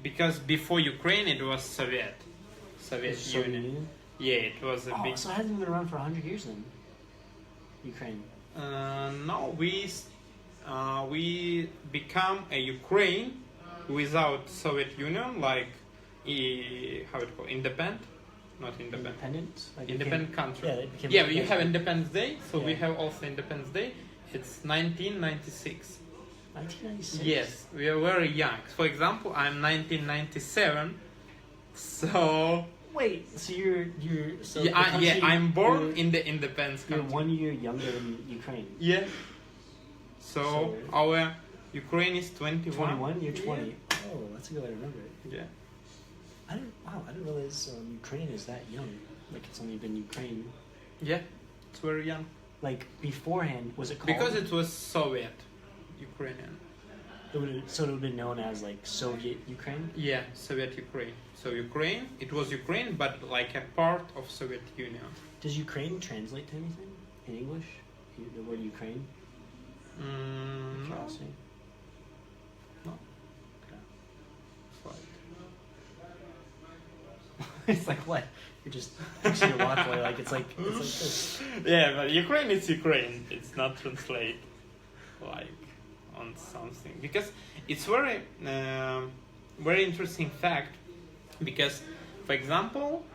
because before Ukraine it was Soviet Union. Yeah, it was a big. So it hasn't been around for 100 years then. Ukraine. No, we become a Ukraine without Soviet Union, like how it called independent, not independent. Independent. Like independent country. Yeah, it became. Yeah, you have Independence Day, so we have also Independence Day. It's 1996. 1996. Yes, we are very young. For example, I'm 1997, so. Wait, so you're so I'm born in the independence country. You're 1 year younger than Ukraine. Yeah. So our Ukraine is 21. 21, you're 20. Yeah. Oh, that's a good way to remember it. Yeah. I didn't realize Ukraine is that young. Like it's only been Ukraine. Yeah, it's very young. Like beforehand, was it called? Because it was Soviet Ukrainian. It would have been known as like Soviet Ukraine. Yeah, Soviet Ukraine. So Ukraine, it was Ukraine, but like a part of Soviet Union. Does Ukraine translate to anything in English? The word Ukraine. No. No. Okay. It's It's like what? You're just fixing your watch while it's like this. Yeah, but Ukraine is Ukraine. It's not translate like on something because it's very very interesting fact because for example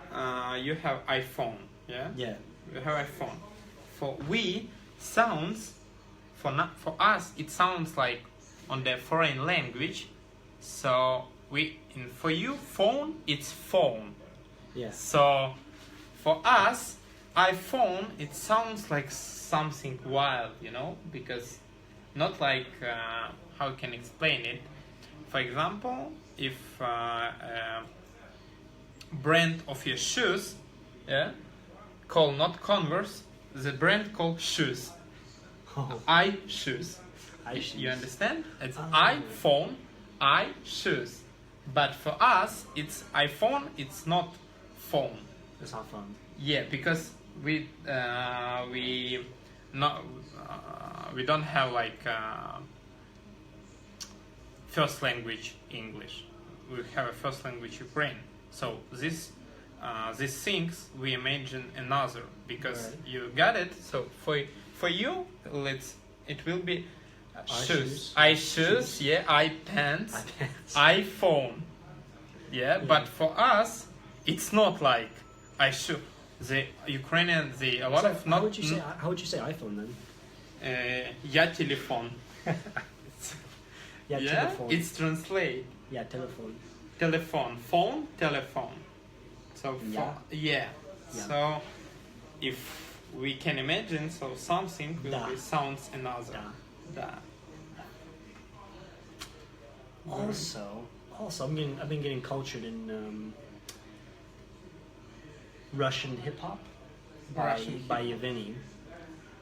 you have iPhone, yeah? Yeah. You have iPhone. For us it sounds like on the foreign language. So for you phone it's phone. Yeah. So for us iPhone it sounds like something wild, you know, because not like how can I explain it. For example, if brand of your shoes, yeah, call not Converse, the brand called shoes. Oh. Shoes. Shoes. You understand? It's iPhone, shoes. But for us, it's iPhone. It's not phone. It's not fun. Yeah, because we we don't have like first language English. We have a first language Ukraine. So these things we imagine another because Right. you got it. So for you, it will be shoes. shoes, yeah, pants, iPants. iPhone, yeah. But for us, it's not like shoe. The Ukrainian, a lot So of not. how would you say iPhone then? Я телефон. Yeah, Yeah, telephone. it's translate. Yeah, telephone. Telephone, phone, telephone. So Yeah. yeah. Yeah. So if we can imagine, so something will Da. be sounds another. Da. Also, I've been getting cultured in Russian hip hop Russian by Evhenii,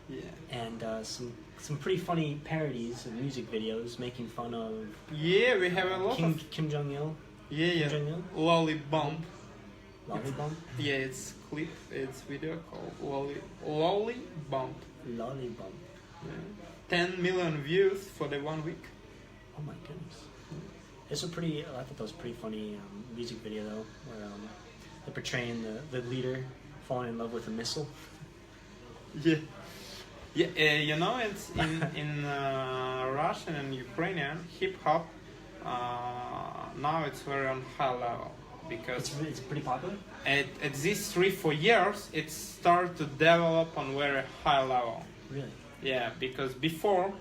Yeah. and some pretty funny parodies of music videos making fun of Yeah, we have a lot of Kim Jong Il, yeah. Jong Il, Lollybump. Lollybump, Yeah, it's clip, it's video called Lollybump. Lollybump. Yeah. 10 million views for the 1 week. Oh my goodness. I thought that was a pretty funny music video though, where they're portraying the leader falling in love with a missile. Yeah. Yeah, you know, it's in Russian and Ukrainian hip hop. Now it's very on high level because It's pretty popular. at these 3-4 years it started to develop on very high level. Really? Yeah, because before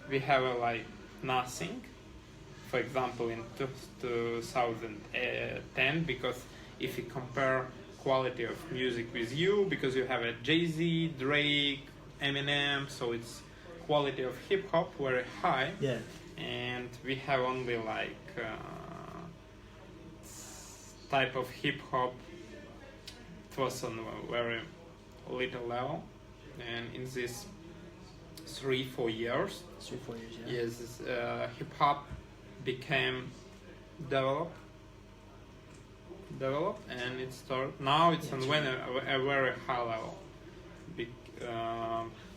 we have like nothing. For example, in 2010, because if you compare quality of music with you, because you have a Jay-Z, Drake, Eminem, so it's quality of hip hop very high, Yeah. and we have only like type of hip hop. It was on a very little level, and in these 3-4 years, 3-4 years. Yeah. yes, hip hop became developed, and it started. Now it's on a very high level.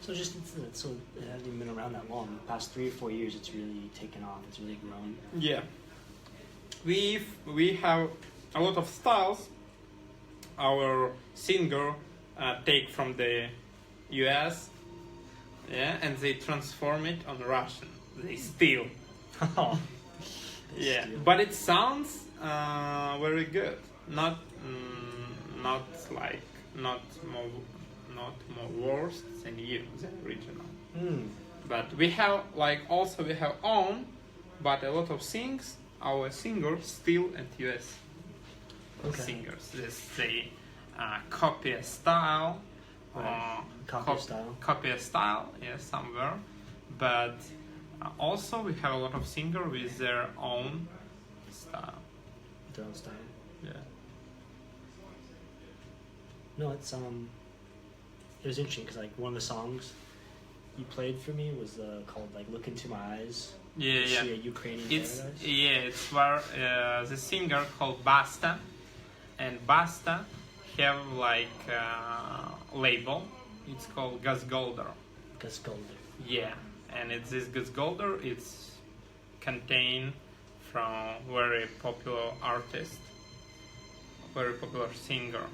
So it hasn't even been around that long. The past 3 or 4 years, it's really taken off. It's really grown. Yeah, we have a lot of styles. Our singer take from the US, yeah, and they transform it on Russian. They steal. Yeah, but it sounds very good. Not more worse than you, the original. But we have own, but a lot of things our singers steal at US singers. They copy a style, Right. Copy a style. Yeah, somewhere. But also we have a lot of singers with their own style. Their own style. Yeah. No, it was interesting because like one of the songs you played for me was called like "Look Into My Eyes." Yeah, Is yeah. she a Ukrainian It's paradise? it's where the singer called Basta, and Basta have like label. It's called Gazgolder. Gus Golden. Yeah, and it's this Gazgolder. It's contained from very popular artist, very popular singer.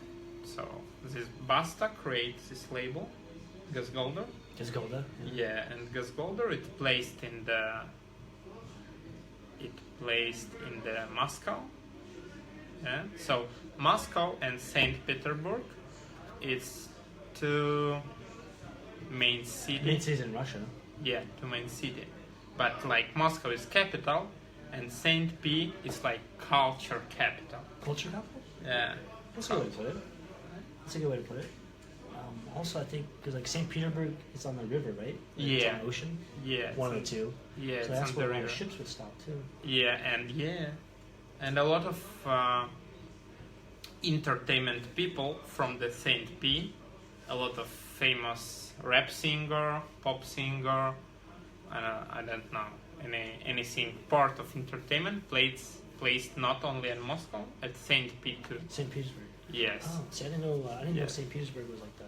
So this Basta creates this label, Gazgolder. Gus Golden. Yeah, and Gazgolder it placed in the Moscow. Yeah, so Moscow and Saint Petersburg, it's two main cities. Main cities in Russia. Yeah, two main city. But like Moscow is capital, and Saint P is like culture capital. Culture capital. Yeah. That's a good way to put it. That's a good way to put it. Also, I think because like Saint Petersburg is on the river, right? Like, it's Yeah. on the ocean. Yeah. One of the two. Yeah, So it's that's on where the a lot of river. ships would stop too. And a lot of entertainment people from the Saint P, a lot of famous rap singer, pop singer, I don't know, anything part of entertainment placed not only in Moscow, at Saint P too. Saint Petersburg. Yes. Oh, see, I didn't know. I didn't know Yeah. Saint Petersburg was like the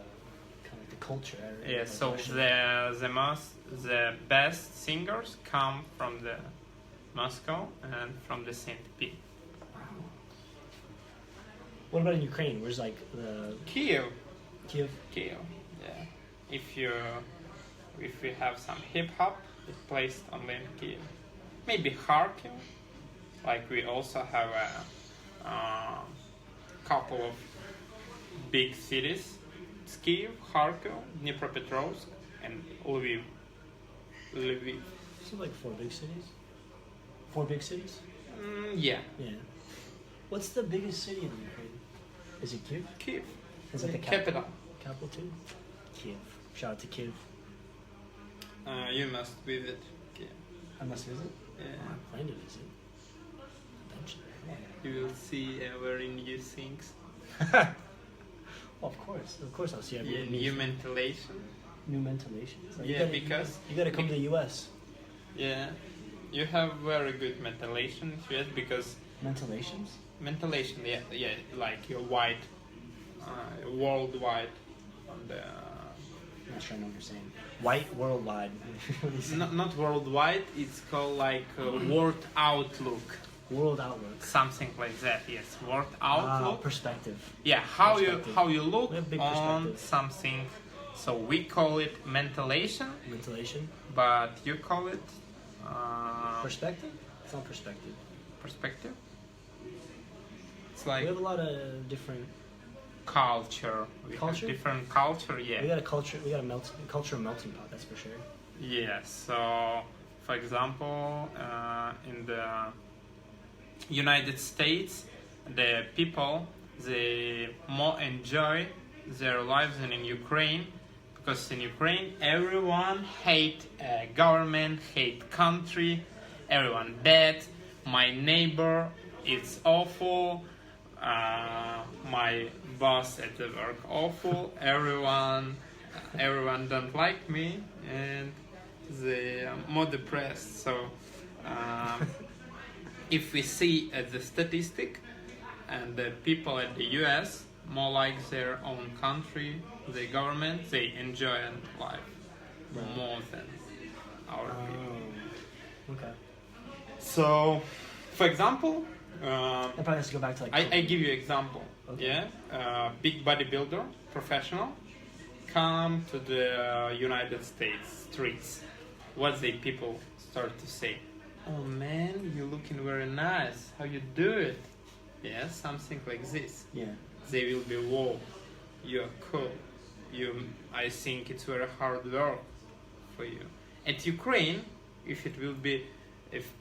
kind of like the culture. Yeah, so the best singers come from the Moscow and from the Saint Pete. What about in Ukraine? Where's like the Kiev. Kiev? Yeah. If we have some hip hop, it's placed only in Kiev. Maybe Kharkiv. Like we also have a couple of big cities: it's Kiev, Kharkiv, Dnipropetrovsk, and Lviv. So like 4 big cities. 4 big cities? Yeah. Yeah. What's the biggest city in Ukraine? Is it Kiev? Kiev. Is it the capital? Capital too? Kiev. Shout out to Kiev. You must visit Kiev. I must visit? Yeah. Oh, I plan to visit. Eventually. You will see very new things. Well, of course I'll see everything. New ventilation. New ventilations? Like, Yeah, because you gotta come to the US. Yeah, you have very good ventilation in US because Ventilations? ventilation, yeah, like you're wide, worldwide on the. I'm not sure I know what you're saying. White worldwide. Not worldwide. It's called like world outlook. World outlook. Something like that. Yes, world outlook. Perspective. Yeah, Perspective. how you look We have big on perspective. something. So we call it ventilation, Ventilation. but you call it Perspective? It's not perspective. perspective. It's We like have a lot of different. culture. We Culture? have different culture. Yeah. We got a culture. We got a culture melting pot. That's for sure. Yeah. So, for example, in the United States, the people they more enjoy their lives than in Ukraine, because in Ukraine everyone hate government, hate country, everyone bad. My neighbor, it's awful. My boss at the work awful. Everyone don't like me, and they are more depressed. So if we see at the statistic, and the people at the US more like their own country, the government, they enjoy life more than our people. Okay. So, for example, That probably has to go back to like. I give you example. Okay. Yeah, big bodybuilder, professional, come to the United States streets. What the people start to say? Oh man, you're looking very nice. How you do it? Yeah, something like this. Yeah. They will be, whoa, you're cool. I think it's very hard work for you. At Ukraine, if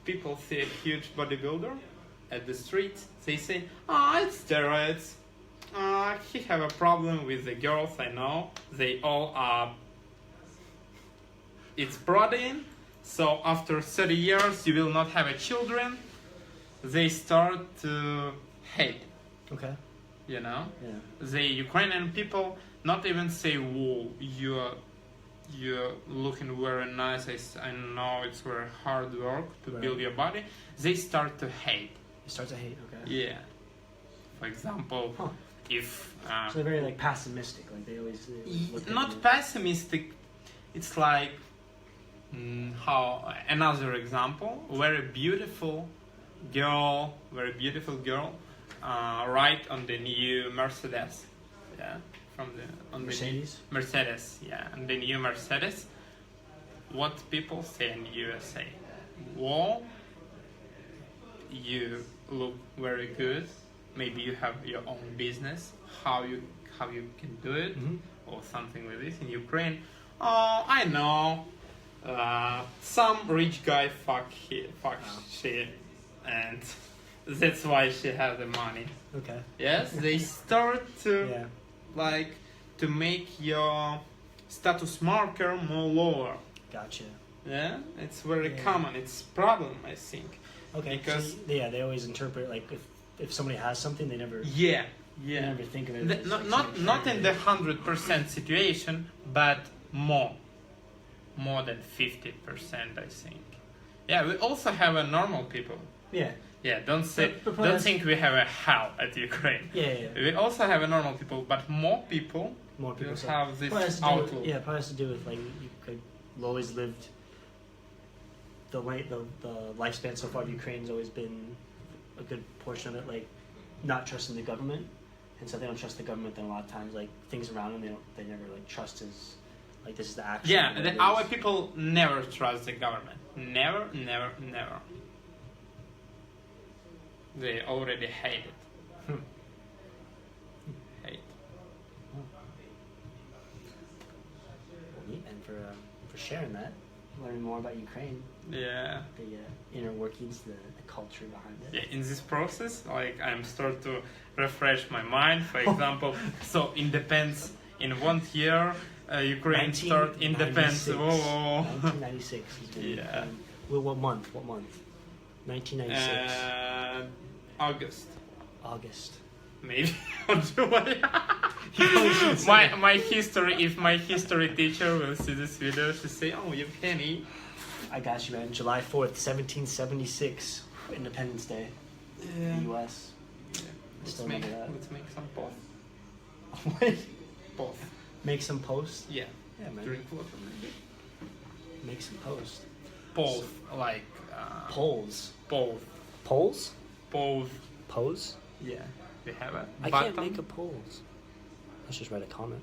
people see a huge bodybuilder at the street, they say, it's steroids. He have a problem with the girls, I know. They all are. It's protein, so after 30 years you will not have a children. They start to hate. Okay. You know? Yeah. The Ukrainian people not even say, whoa, you're looking very nice. I know it's very hard work to build your body. They start to hate. You start to hate. Okay. Yeah. For example, if So they're very like pessimistic. Like they always. Look at not you. pessimistic, it's like how another example. Very beautiful girl, ride on the new Mercedes. Yeah, from the on Mercedes? the new Mercedes. Yeah, and the new Mercedes. What people say in USA? Well, you look very good. Maybe you have your own business. How you can do it, or something like this. In Ukraine, I know. Some rich guy fuck she, and that's why she has the money. Okay. Yes, they start to Yeah. like to make your status marker more lower. Gotcha. Yeah, it's very Yeah. common. It's problem, I think. Okay. Because- so, yeah, they always interpret like if somebody has something, they never Yeah, they yeah. never think of it. The- as, not like, not something not very in the 100% situation, but more than 50%, I think. Yeah, we also have a normal people. Yeah. Yeah, don't But think we have a hell at Ukraine. Yeah. We also have a normal people, but more people more people You have this probably has to do with- outlook. yeah, probably has to do with like you always lived. The lifespan so far of Ukraine's always been a good portion of it, like not trusting the government, and so if they don't trust the government. Then a lot of times, like things around them, they never like trust as like this is the action. Yeah, our people never trust the government. Never, never, never. They already hate it. Hate. And for sharing that, learning more about Ukraine, Yeah. the inner workings, the culture behind it. Yeah, in this process, like I'm start to refresh my mind. For example, so independence in 1 year, Ukraine start independence. 1996 has been. Yeah. Well, what month? 1996. August, August. maybe or July. my history. If my history teacher will see this video, she say, "Oh, Evhenii." I got you, man. July 4th, 1776, Independence Day, Yeah. the U.S. Yeah. Still remember that. Let's make some post. What? Post. Make some posts. Yeah. Yeah, man. Drink water. Make some posts. Post like Polls. post. Polls? Post. Pose? Yeah. We have a I button. can't make a polls. Let's just write a comment.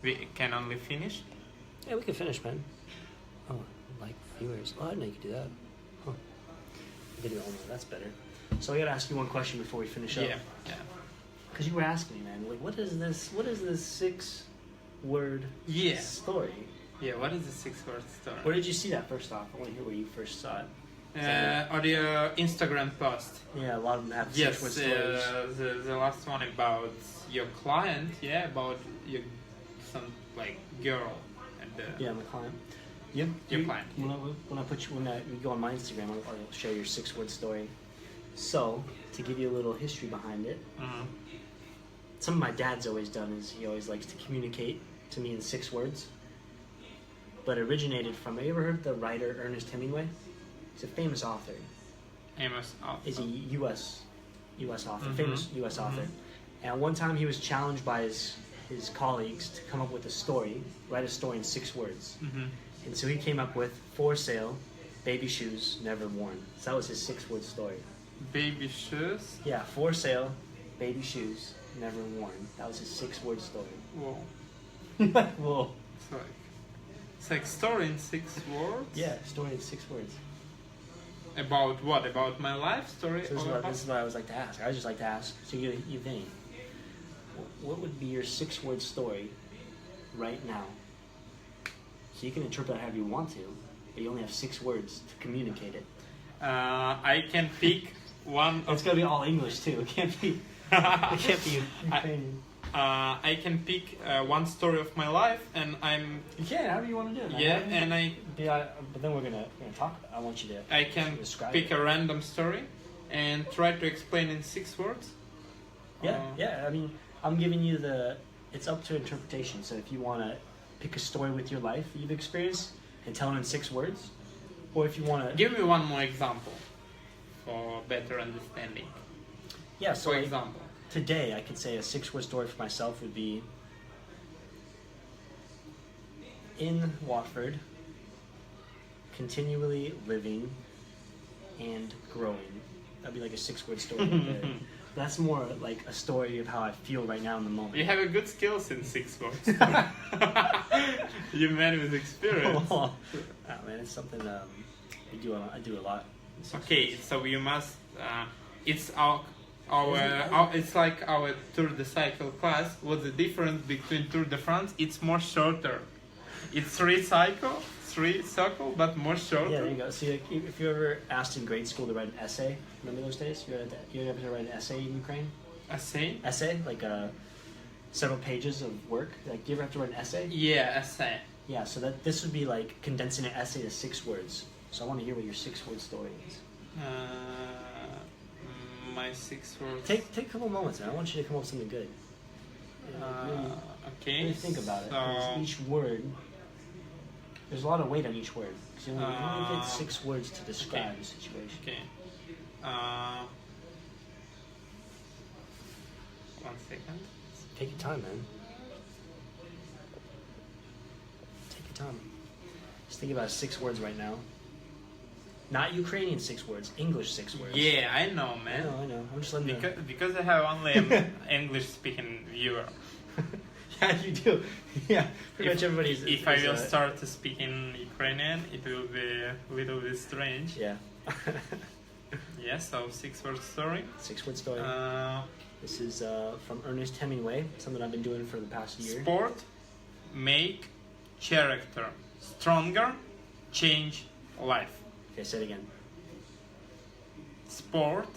We can only finish. Yeah, we can finish, man. Oh, like viewers. Oh, I didn't know you could do that. Huh. Video only. That's better. So I gotta ask you one question before we finish up. Yeah. Yeah. Because you were asking me, man, like, what is this 6-word Yeah. story? Yeah. What is the 6-word story? Where did you see that first off? I want to hear where you first saw it. On the Instagram post. Yeah, a lot of them have Yes, 6-word stories. the last one about your client, yeah, about your some like girl and Yeah, my client. your client. When you go on my Instagram, I'll share your 6-word story. So, to give you a little history behind it, Mhm. something my dad's always done is he always likes to communicate to me in 6 words. But originated from, have you ever heard the writer Ernest Hemingway? He's a famous author. Amos. He's a U.S. author, Mhm. famous U.S. author. And one time he was challenged by his colleagues to come up with a story, write a story in 6 words. Mm-hmm. And so he came up with for sale, baby shoes never worn. So that was his 6-word story. Baby shoes. Yeah, for sale, baby shoes never worn. That was his 6-word story. Whoa. Whoa. It's like story in 6 words. Yeah, story in 6 words. About what? About my life story? So or this is what I always like to ask. I just like to ask. So you think, what would be your 6-word story right now? So you can interpret it however you want to, but you only have 6 words to communicate it. I can pick one. It's gotta be all English too. It can't be. It can't be Ukrainian. I can pick one story of my life, and I'm. You can, however you want to do it. Yeah, and I. Yeah, but then we're gonna talk about it. I want you to. I can describe pick it. a random story, and try to explain in 6 words. Yeah, yeah. I mean, I'm giving you it's up to interpretation. So if you want to pick a story with your life that you've experienced and tell it in 6 words, or if you want to Give me one more example for better understanding. yeah. So For like, example, today I could say a 6-word story for myself would be in Watford, continually living and growing. That'd be like a 6-word story. Right there. That's more like a story of how I feel right now in the moment. you have a good skills in 6 words. You man with experience. Oh man, it's something I do a lot. Okay, so you must. It's our it's like our Tour de Cycle class. What's the difference between Tour de France? It's more shorter. It's 3 circle, but more shorter. Yeah, there you go. See, like, if you ever asked in grade school to write an essay, remember those days? You ever had to write an essay in Ukraine? Essay? Essay, like several pages of work. Like, do you ever have to write an essay? Yeah, essay. Yeah. So this would be like condensing an essay to 6 words. So I want to hear what your 6-word story is. My 6 words. Take a couple moments, man. I want you to come up with something good. Okay. Really think about it. So, 'Cause each word, there's a lot of weight on each word. 'Cause you only get 6 words to describe the situation. Okay. 1 second. Take your time, man. Tom. Just think about 6 words right now. Not Ukrainian 6 words, English 6 words. Yeah, I know, I man. know. I'm just letting you know. Because I have only an English-speaking viewer. Yeah, you do. Yeah, pretty much everybody's. If I will start to speak in Ukrainian, it will be a little bit strange. Yeah. Yeah, so 6-word story. 6-word story. This is from Ernest Hemingway, something I've been doing for the past year. Sport make character stronger, change life. Okay, say it again. Sport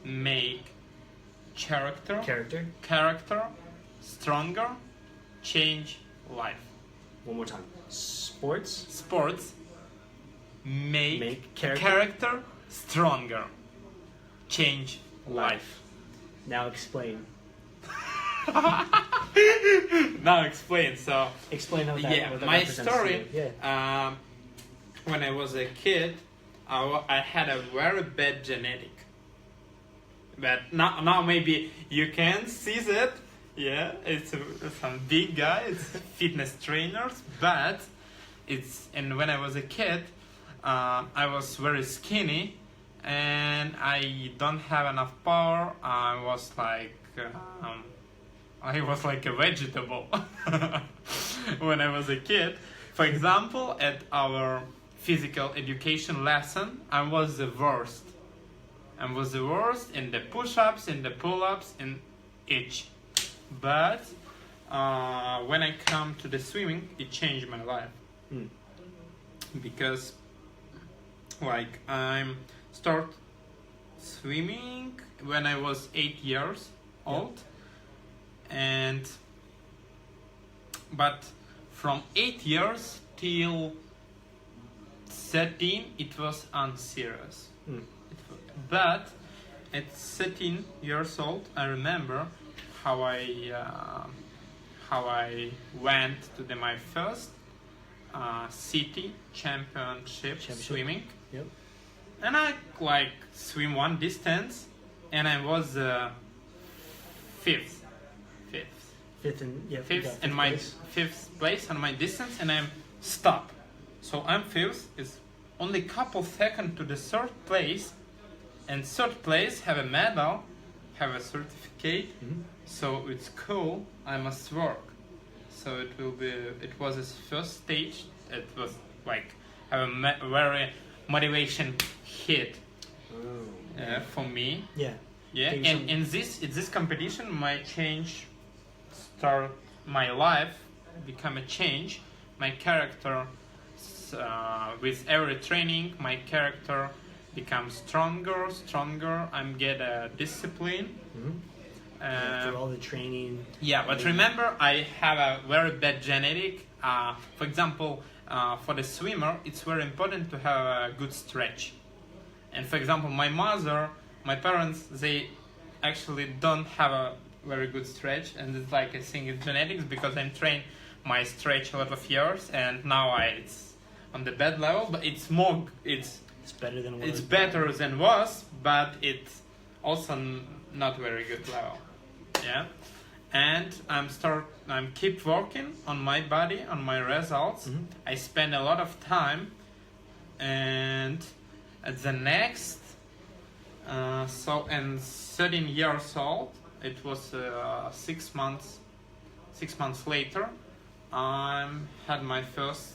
make character Character. stronger, change life. One more time. Sports make character. character stronger, change life. Now explain. Now explain. So Explain how that. yeah, what that my represents story. to you. Yeah. When I was a kid, I had a very bad genetic. But now maybe you can see that. Yeah, it's some big guy. It's fitness trainers, but and when I was a kid, I was very skinny, and I don't have enough power. I was like a vegetable when I was a kid. For example, at our physical education lesson, I was the worst. I was the worst in the push-ups, in the pull-ups, in each. But when I come to the swimming, it changed my life. Because like I start swimming when I was 8 years old, but from 8 years till 13 it was unserious. But at 13 years old, I remember how I went to my first city championship swimming. Yep. And I like swim one distance, and I was fifth in my place. fifth place on my distance, and I'm stopped. So I'm fifth. It's only couple seconds to the third place, and third place have a medal, have a certificate. So it's cool. I must work. So it was his first stage. It was like have a very motivation hit for me. Yeah. Yeah. And in this competition, start my life, become a change. My character, with every training, my character becomes stronger. I'm get a discipline. Through all the training. Yeah, but remember, I have a very bad genetic. For example, for the swimmer, it's very important to have a good stretch. And for example, my parents, they actually don't have a very good stretch, and it's like I think it's genetics because I'm trained my stretch a lot of years, and now it's on the bad level. But it's better than it's better than was, but it's also not very good level. Yeah, and I'm keep working on my body, on my results. I spend a lot of time, and at the next, so and 13 years old, it was 6 months. 6 months later, I had my first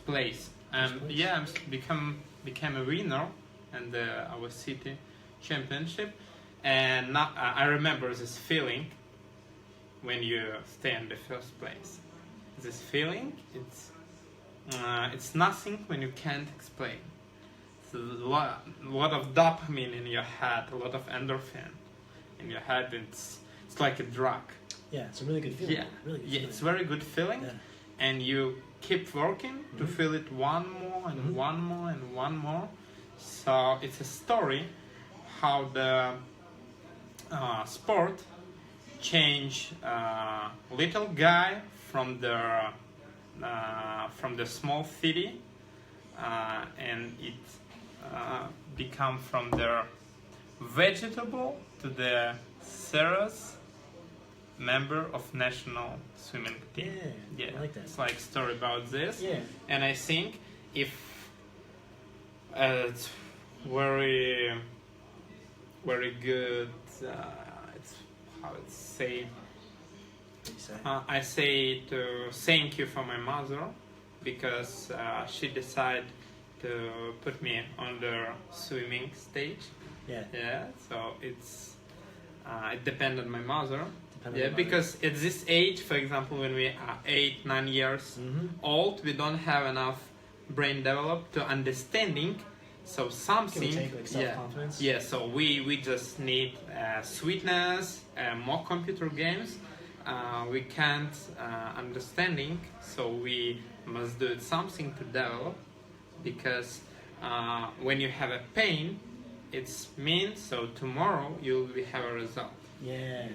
place, and I became a winner in our city championship. And now, I remember this feeling when you stay in the first place. This feeling, it's nothing when you can't explain. It's a lot of dopamine in your head, a lot of endorphin in your head. It's like a drug. Yeah, it's a really good feeling. Yeah, really good feeling. It's very good feeling, and you keep working to feel it one more and one more and one more. So it's a story how the sport change little guy from the small city, and it become from the vegetable to the serious member of national swimming team. Yeah, I like that. It's like story about this. Yeah. And I think if it's very, very good. It's how it's say. I say to thank you for my mother because she decided to put me on the swimming stage. Yeah. So it's it depends on my mother. Because at this age, for example, when we are 8-9 years old, we don't have enough brain developed to understanding. So something, self-confidence. Yeah. So we just need sweetness, more computer games. We can't understanding, so we must do something to develop. Because when you have a pain, it's means so tomorrow you will have a result. Yeah.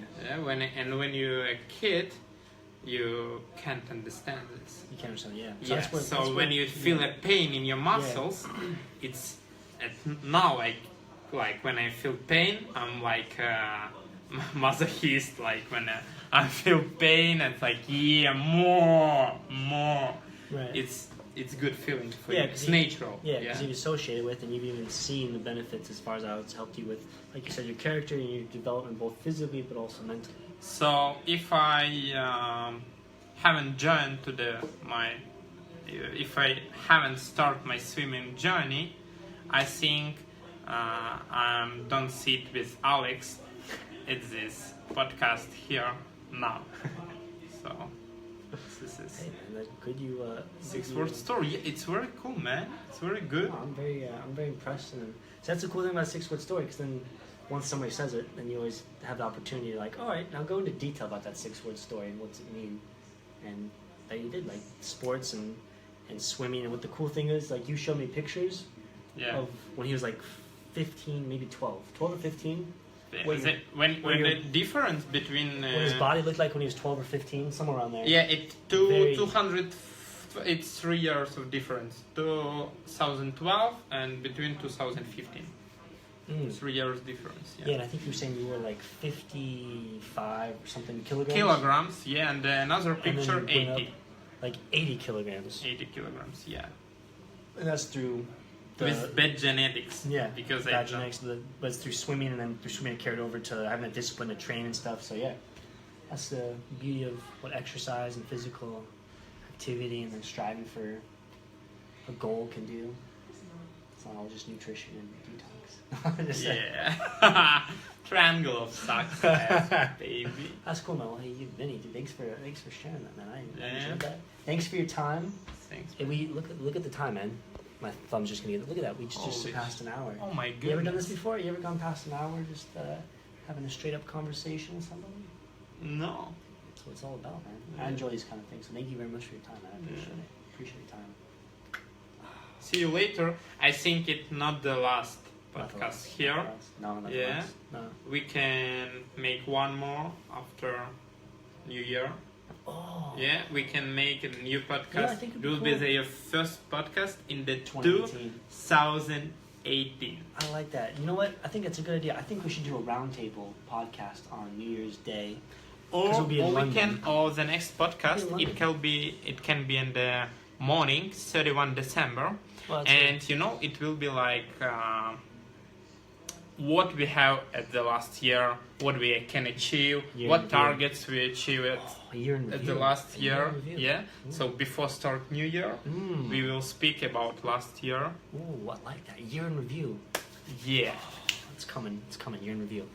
When you're a kid, you can't understand this. You can't understand. Yeah. So, so when you feel a pain in your muscles, it's now like when I feel pain, I'm like masochist. Like when I feel pain, it's like more. Right. It's good feeling for you. It's natural. Yeah, because you've associated with and you've even seen the benefits as far as how it's helped you with, like you said, your character and your development both physically but also mentally. So if I haven't joined to if I haven't started my swimming journey, I think I don't sit with Alex at this podcast here now. So this is. Hey man, could you? Six-word story. Yeah, it's very cool, man. It's very good. I'm very impressed, and so that's the cool thing about a 6-word story. Because then, once somebody says it, then you always have the opportunity to like, all right, now go into detail about that 6-word story and what's it mean, and that you did like sports and swimming. And what the cool thing is, like you showed me pictures of when he was like 15, maybe 12 or 15. When the difference between what his body looked like when he was 12 or 15, somewhere around there. Yeah, it's 200. It's 3 years of difference. 2012 and between 2015. 3 years difference. Yeah, and I think you were saying you were like 55 or something kilograms. Kilograms, yeah, and another picture 80. Like 80 kilograms. 80 kilograms, yeah. And that's through. With bad genetics. Yeah, because bad genetics, but it's through swimming, and then through swimming it carried over to having a discipline to train and stuff. So yeah, that's the beauty of what exercise and physical activity and then striving for a goal can do. It's not all just nutrition and detox. Yeah. Triangle of success, baby. That's cool, man. Well, hey, Vinny, dude, thanks for sharing that, man. I appreciate that. Thanks for your time. Thanks. And we look at the time, man. My thumb's just gonna get. Look at that. We just surpassed an hour. Oh my goodness. You ever done this before? You ever gone past an hour just having a straight up conversation with somebody? No. That's what it's all about, man. I enjoy these kind of things. So thank you very much for your time, man. I appreciate it. Appreciate your time. See you later. I think it's not the last podcast here. No, not yeah. No. We can make one more after New Year. Oh. Yeah, we can make a new podcast. Yeah, I think it will cool. be your first podcast in the 2018. 2018. I like that. You know what? I think that's a good idea. I think we should do a roundtable podcast on New Year's Day. Or the next podcast it can be in the morning, 31 December. Well, and you know it will be like what we have at the last year, what we can achieve, what targets we achieved at the last year. Yeah. So before start New Year, we will speak about last year. Ooh, I like that. Year in review. Yeah. It's coming. It's coming. Year in review.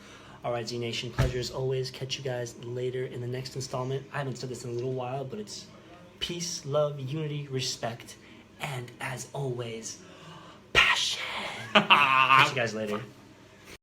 All right, Z Nation. Pleasure as always. Catch you guys later in the next installment. I haven't said this in a little while, but it's peace, love, unity, respect, and as always, passion. Catch you guys later.